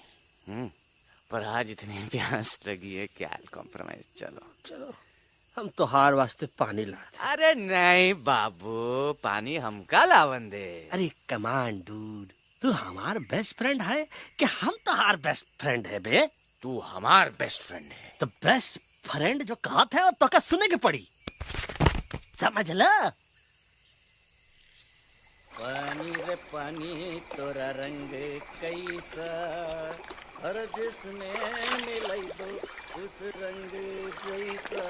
पर आज इतनी प्यास लगी है क्या कॉम्प्रोमाइज। चलो हम तो हार वास्ते पानी लाते। अरे नहीं बाबू, पानी हमका लावन दे। अरे कमान डूड, तू हमार बेस्ट फ्रेंड है कि हम तो हार बेस्ट फ्रेंड है बे? तू हमार बेस्ट फ्रेंड है। तो बेस्ट फ्रेंड जो कहत है तो का सुने के पड़ी, समझ ला। पानी रे पानी तोरा रंग कैसा, हर जिसने मिलाई दो उस रंग जैसा।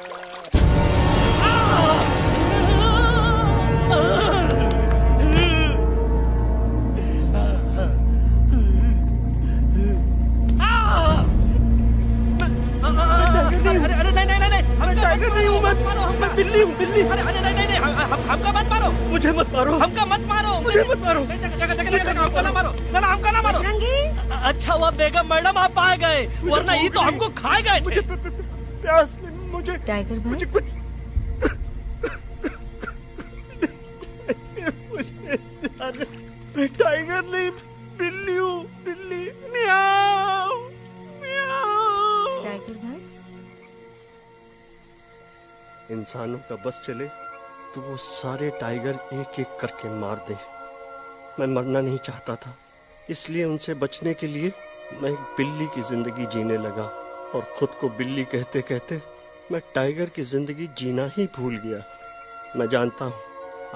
अरे नहीं, मैं टाइगर नहीं हूँ, मैं बिल्ली हूँ, बिल्ली। अरे नहीं, हमका मत मारो, मुझे मत मारो, हमका मत मारो, मुझे मत मारो, हमका ना मारो, ना हमका ना मारो। अच्छा हुआ बेगम मैडम आप आ गए, वरना ये तो हमको खा गए। मुझे प्यास नहीं, मुझे टाइगर भाई, मुझे कुछ मैं टाइगर नहीं, बिल्ली हूँ, बिल्ली। म्याऊ म्याऊ। टाइगर भाई, इंसानों का बस चले तो वो सारे टाइगर एक एक करके मार दे। मैं मरना नहीं चाहता था, इसलिए उनसे बचने के लिए मैं एक बिल्ली की जिंदगी जीने लगा और खुद को बिल्ली कहते कहते मैं टाइगर की जिंदगी जीना ही भूल गया। मैं जानता हूँ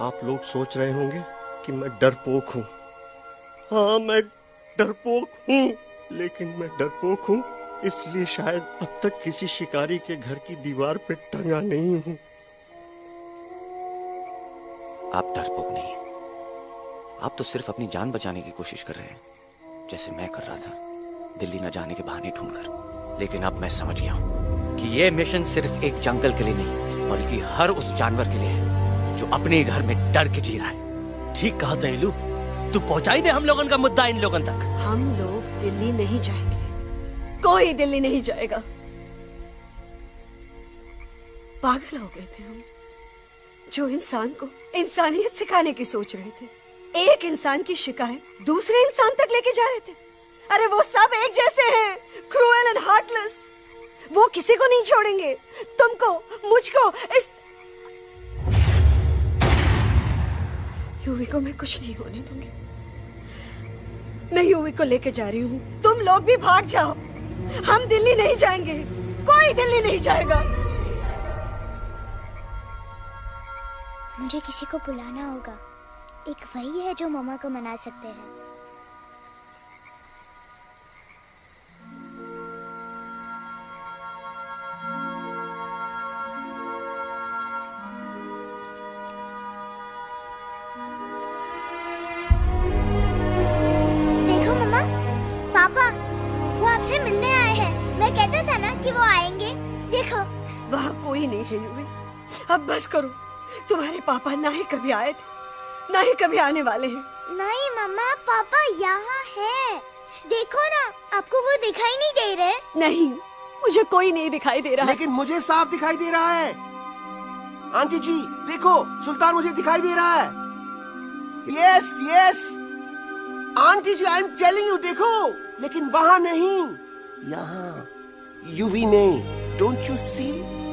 आप लोग सोच रहे होंगे कि मैं डरपोक हूँ। हाँ, मैं डरपोक हूँ, लेकिन मैं डरपोक हूँ इसलिए शायद अब तक किसी शिकारी के घर की दीवार पे टंगा नहीं हूँ। आप डरपोक नहीं, आप तो सिर्फ अपनी जान बचाने की कोशिश कर रहे हैं, जैसे मैं कर रहा था दिल्ली न जाने के बहाने ढूंढकर। लेकिन अब मैं समझ गया हूँ कि ये मिशन सिर्फ एक जंगल के लिए नहीं, बल्कि हर उस जानवर के लिए है जो अपने घर में डर के जी रहा है। ठीक कहा दयालु, तू पहुंचाई दे हम लोगन का मुद्दा इन लोगन तक। हम लोग दिल्ली नहीं जाएंगे, कोई दिल्ली नहीं जाएगा। पागल हो गए थे हम, जो इंसान को इंसानियत सिखाने की सोच रहे थे, एक इंसान की शिकायत दूसरे इंसान तक लेके जा रहे थे। अरे वो सब एक जैसे हैं, क्रूएल एंड हार्टलेस। वो किसी को नहीं छोड़ेंगे, तुमको, मुझको, इस यूवी को मैं कुछ नहीं होने दूंगी। मैं यूवी को लेके जा रही हूँ, तुम लोग भी भाग जाओ। हम दिल्ली नहीं जाएंगे, कोई दिल्ली नहीं जाएगा। मुझे किसी को बुलाना होगा, एक वही है जो मम्मा को मना सकते हैं। देखो मम्मा, पापा वो आपसे मिलने आए हैं। मैं कहता था ना कि वो आएंगे। देखो वहाँ कोई नहीं है यूवी, अब बस करो। तुम्हारे पापा ना ही कभी आए थे, ना ही कभी आने वाले हैं। नहीं मम्मा, पापा यहाँ है। देखो ना, आपको वो दिखाई नहीं दे रहे? नहीं, मुझे कोई नहीं दिखाई दे रहा। लेकिन मुझे साफ दिखाई दे रहा है। आंटी जी देखो, सुल्तान मुझे दिखाई दे रहा है। Yes yes aunty ji, I am telling you, देखो। लेकिन वहां नहीं, यहाँ यूवी में। Don't you see?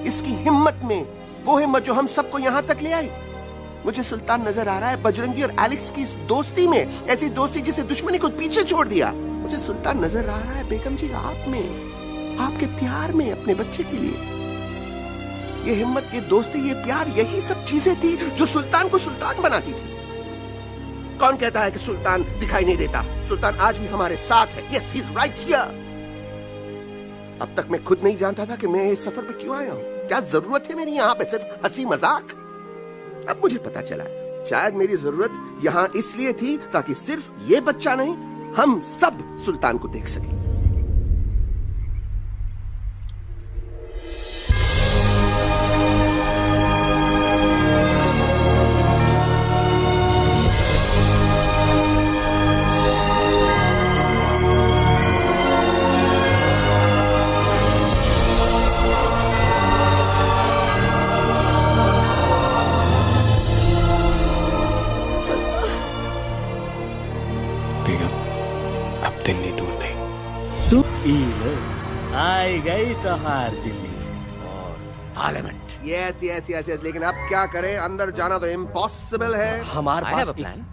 इसकी हिम्मत में, वो हिम्मत जो हम सबको यहाँ तक ले आई। मुझे सुल्तान नजर आ रहा है बजरंगी और एलेक्स की इस दोस्ती में, ऐसी दोस्ती जिसे दुश्मनी को पीछे छोड़ दिया। मुझे सुल्तान नजर आ रहा है बेगम जी आप में, आपके प्यार में अपने बच्चे के लिए। ये हिम्मत, ये दोस्ती, ये प्यार, यही सब चीजें थी जो सुल्तान को सुल्तान बनाती थी। कौन कहता है कि सुल्तान दिखाई नहीं देता? सुल्तान आज भी हमारे साथ है। Yes he is right here. अब तक मैं खुद नहीं जानता था कि मैं इस सफर पे क्यों आया हूँ। क्या जरूरत है मेरी यहाँ पे सिर्फ हंसी मजाक? अब मुझे पता चला, शायद मेरी जरूरत यहाँ इसलिए थी ताकि सिर्फ ये बच्चा नहीं, हम सब सुल्तान को देख सकें। आई गई तो हार दिल्ली से और parliament. Yes yes yes yes, लेकिन अब क्या करें? अंदर जाना तो इम्पॉसिबल है। हमारे पास प्लान।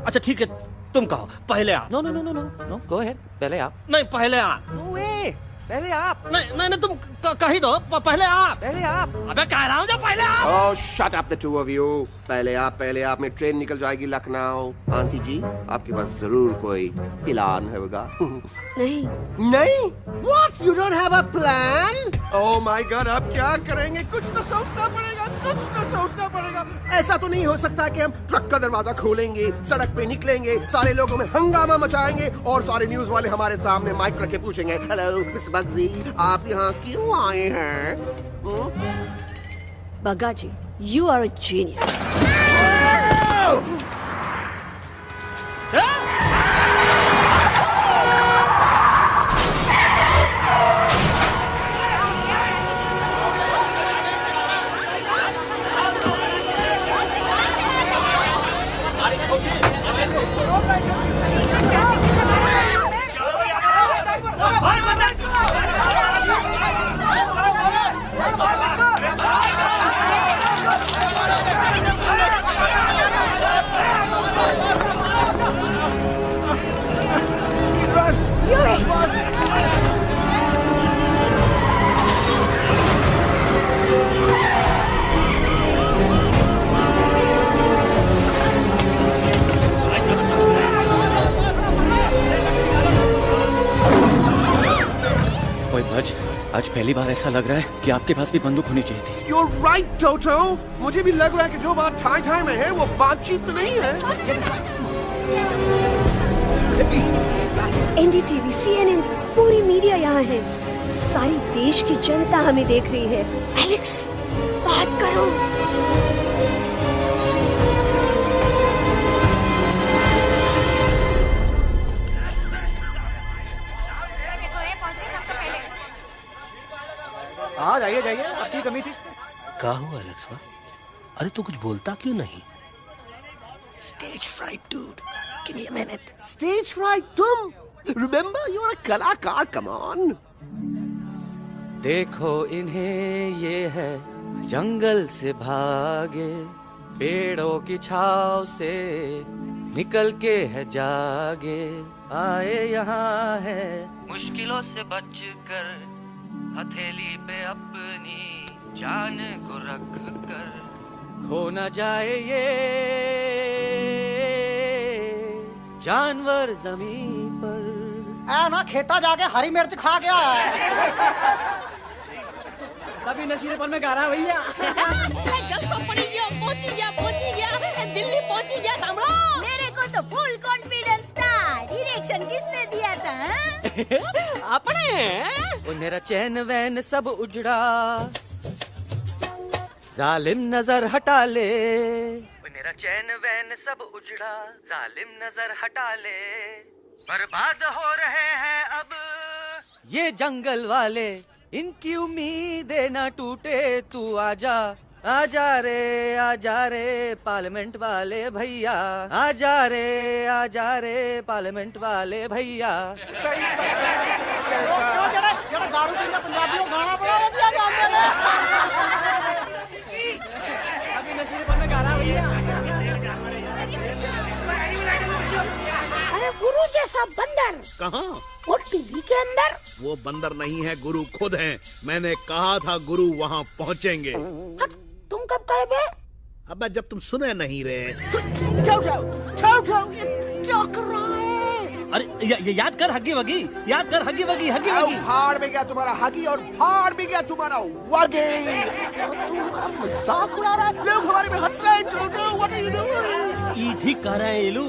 अच्छा ठीक है, तुम कहो पहले आप। No no no no no no, go ahead, पहले आप। नहीं पहले आप। नो वे, पहले आप। नहीं नहीं नहीं, तुम कही दो, पहले आप। पहले आप। अबे कह रहा हूँ जो पहले आप। Oh shut up the two of you. पहले आप में ट्रेन निकल जाएगी लखनऊ। आंटी जी आपके पास जरूर कोई प्लान होगा। नहीं नहीं? What? You don't have a plan? Oh my God, अब क्या करेंगे? कुछ तो सोचना पड़ेगा, कुछ तो सोचना पड़ेगा। ऐसा तो नहीं हो सकता कि हम ट्रक का दरवाजा खोलेंगे, सड़क पे निकलेंगे, सारे लोगों में हंगामा मचाएंगे और सारे न्यूज वाले हमारे सामने माइक रख के पूछेंगे, हेलो मिस्टर बग्जी, आप यहाँ क्यों आए हैं? बग्गा जी, you are a genius. आज पहली बार ऐसा लग रहा है कि आपके पास भी बंदूक होनी चाहिए थी। You're right, Toto. मुझे भी लग रहा है कि जो बात ठाई में है वो बातचीत में नहीं है। NDTV, CNN, पूरी मीडिया यहाँ है। सारी देश की जनता हमें देख रही है। एलेक्स, बात करो। हाँ जाइए जाइए, आपकी कमी थी। क्या हुआ एलेक्स? अरे तू कुछ बोलता क्यों नहीं? Stage fright, dude. Give me a minute. Stage fright, तुम? Remember, you're a कलाकार. Come on. देखो इन्हें, ये है जंगल से भागे, पेड़ों की छाव से निकल के है जागे, आए यहाँ है मुश्किलों से बचकर, हथेली पे अपनी जान को रख कर, खो न जाए ये जानवर जमीन पर। ना खेता जाके हरी मिर्च खा गया है। कभी नशीलेपन में गा रहा भैया। दिल्ली पहुंची गया, सामड़ो। मेरे को तो फुल कॉन्फिडेंस था। डायरेक्शन किसने दिया था? अपने। वो मेरा चैन वैन सब उजड़ा, जालिम नजर हटा ले। मेरा चैन वैन सब उजड़ा, जालिम नजर हटा ले। बर्बाद हो रहे हैं अब ये जंगल वाले, इनकी उम्मीदें ना टूटे, तू आजा आजा रे पार्लियामेंट वाले भैया, आजा रे पार्लियामेंट वाले भैया। दारू पीना पंजाबियों गाना बड़ा दिया जाने अभी नशीलेपन में गाना भैया। अरे गुरु जैसा बंदर कहाँ? वो टीवी के अंदर। वो बंदर नहीं है, गुरु खुद हैं। मैंने कहा था गुरु वहाँ पहुँचेंगे। तुम कब कहे बे? अबे जब तुम सुने नहीं रहे। ये क्या कर रहा है? अरे ये याद कर हगी वगी, याद कर हगी वगी, हगी वगी। भाड़ में गया तुम्हारा हगी और भाड़ में गया तुम्हारा वगे। तुम्हारा मजाक उड़ा रहा है, लोग हमारे में हंस रहे हैं। What are you doing? ये ठीक कह रहे हैं इलू।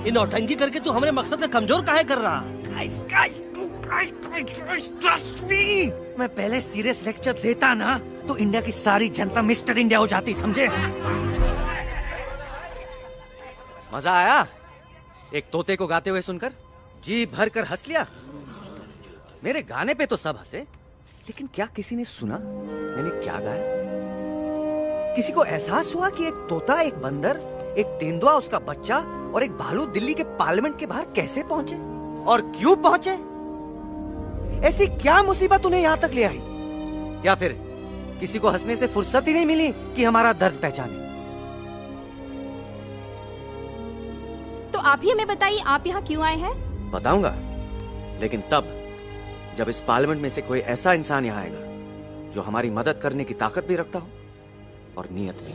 इन नौटंकी करके तू हमारे मकसद का कमजोर काहे कर रहा? मैं पहले सीरियस लेक्चर देता ना तो इंडिया की सारी जनता मिस्टर इंडिया हो जाती, समझे? मजा आया एक तोते को गाते हुए सुनकर? जी भर कर हंस लिया। मेरे गाने पे तो सब हंसे, लेकिन क्या किसी ने सुना मैंने क्या गाया? किसी को एहसास हुआ कि एक तोता, एक बंदर, एक तेंदुआ, उसका बच्चा और एक भालू दिल्ली के पार्लियामेंट के बाहर कैसे पहुंचे और क्यों पहुंचे? ऐसी क्या मुसीबत उन्हें यहां तक ले आई? या फिर किसी को हंसने से फुर्सत ही नहीं मिली कि हमारा दर्द पहचाने? तो आप ही हमें बताइए, आप यहाँ क्यों आए हैं? बताऊंगा, लेकिन तब जब इस पार्लियामेंट में से कोई ऐसा इंसान यहाँ आएगा जो हमारी मदद करने की ताकत भी रखता हो और नीयत भी।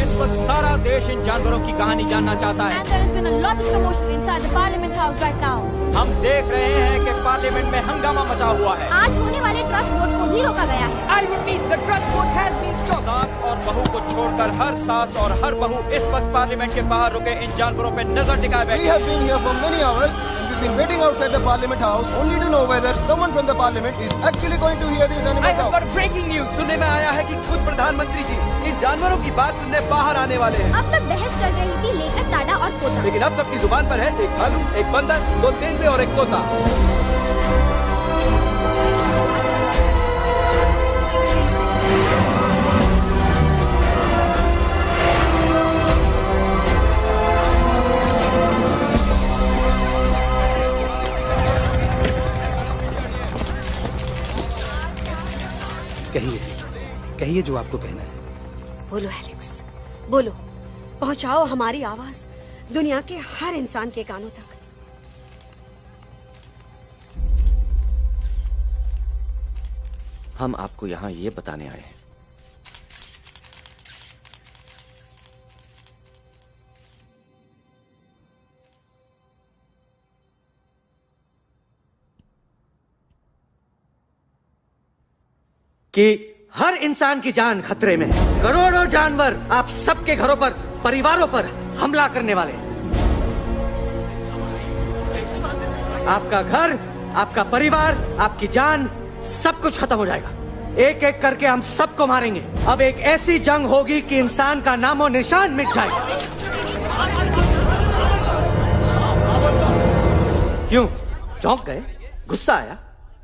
इस वक्त सारा देश इन जानवरों की कहानी जानना चाहता है। And there has been a lot of commotion inside the Parliament House right now. हम देख रहे हैं कि पार्लियामेंट में हंगामा मचा हुआ है। आज होने वाले ट्रस्ट वोट को भी रोका गया है। I repeat, the trust vote has been stopped. सास और बहू को छोड़कर हर सास और हर बहू इस वक्त पार्लियामेंट के बाहर रुके इन जानवरों पे नजर टिकाए बैठे। We have been here for many hours and we've been waiting outside the Parliament House only to know whether someone from the Parliament is actually going to hear these animals out. I have got breaking news. सुनने में आया है कि खुद प्रधानमंत्री जी इन जानवरों की बात सुनने बाहर आने वाले हैं। अब तक बहस चल रही थी लेकर टाडा और पोता, लेकिन अब सबकी जुबान पर है एक भालू, एक बंदर, दो तेंदुए और एक तोता। कहिए जो आपको कहना है। बोलो एलेक्स, बोलो, पहुंचाओ हमारी आवाज दुनिया के हर इंसान के कानों तक। हम आपको यहां ये बताने आए हैं कि हर इंसान की जान खतरे में है। करोड़ों जानवर आप सबके घरों पर, परिवारों पर हमला करने वाले हैं। आपका घर, आपका परिवार, आपकी जान, सब कुछ खत्म हो जाएगा। एक एक करके हम सबको मारेंगे। अब एक ऐसी जंग होगी कि इंसान का नामो निशान मिट जाएगा। क्यों चौंक गए? गुस्सा आया?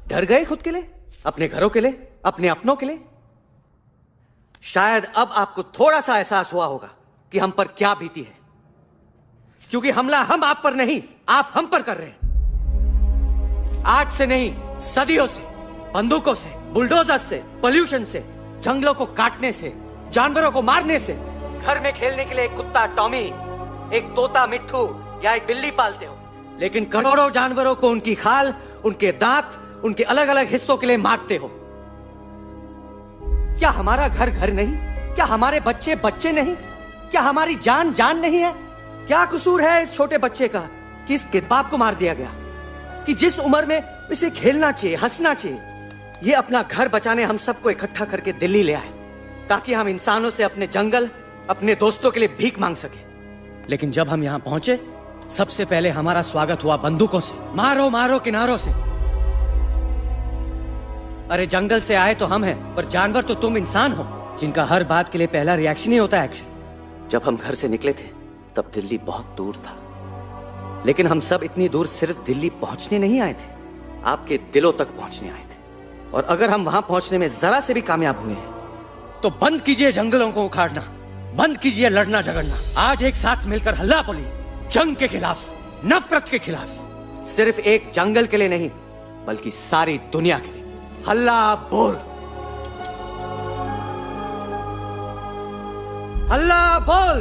डर गए खुद के लिए, अपने घरों के लिए, अपने अपनों के लिए? शायद अब आपको थोड़ा सा एहसास हुआ होगा कि हम पर क्या बीती है, क्योंकि हमला हम आप पर नहीं, आप हम पर कर रहे हैं। आज से नहीं, सदियों से, बंदूकों से, बुलडोजर से, पोल्यूशन से, जंगलों को काटने से, जानवरों को मारने से। घर में खेलने के लिए एक कुत्ता टॉमी, एक तोता मिट्ठू या एक बिल्ली पालते हो, लेकिन करोड़ों जानवरों को उनकी खाल, उनके दांत, उनके अलग अलग हिस्सों के लिए मारते हो। क्या हमारा घर घर नहीं? क्या हमारे बच्चे बच्चे नहीं? क्या हमारी जान जान नहीं है? क्या कसूर है इस छोटे बच्चे का कि इस किताब को मार दिया गया, कि जिस उम्र में इसे खेलना चाहिए, हंसना चाहिए? ये अपना घर बचाने हम सबको इकट्ठा करके दिल्ली ले आए ताकि हम इंसानों से अपने जंगल, अपने दोस्तों के लिए भीख मांग सके। लेकिन जब हम यहाँ पहुंचे, सबसे पहले हमारा स्वागत हुआ बंदूकों से, मारो मारो किनारों से। अरे जंगल से आए तो हम हैं, पर जानवर तो तुम इंसान हो, जिनका हर बात के लिए पहला रिएक्शन ही होता है एक्शन। जब हम घर से निकले थे तब दिल्ली बहुत दूर था, लेकिन हम सब इतनी दूर सिर्फ दिल्ली पहुंचने नहीं आए थे, आपके दिलों तक पहुंचने आए थे। और अगर हम वहां पहुंचने में जरा से भी कामयाब हुए हैं तो बंद कीजिए जंगलों को उखाड़ना, बंद कीजिए लड़ना झगड़ना। आज एक साथ मिलकर हल्ला बोलिए, जंग के खिलाफ, नफरत के खिलाफ। सिर्फ एक जंगल के लिए नहीं बल्कि सारी दुनिया के लिए। हल्ला बोल, हल्ला बोल,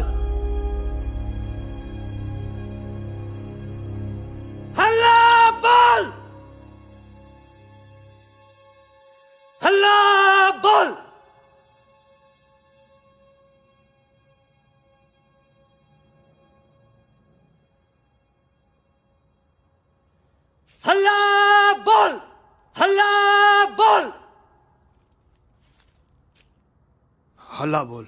हल्ला बोल, हल्ला बोल। हल्ला बोल, हल्ला बोल, हल्ला बोल।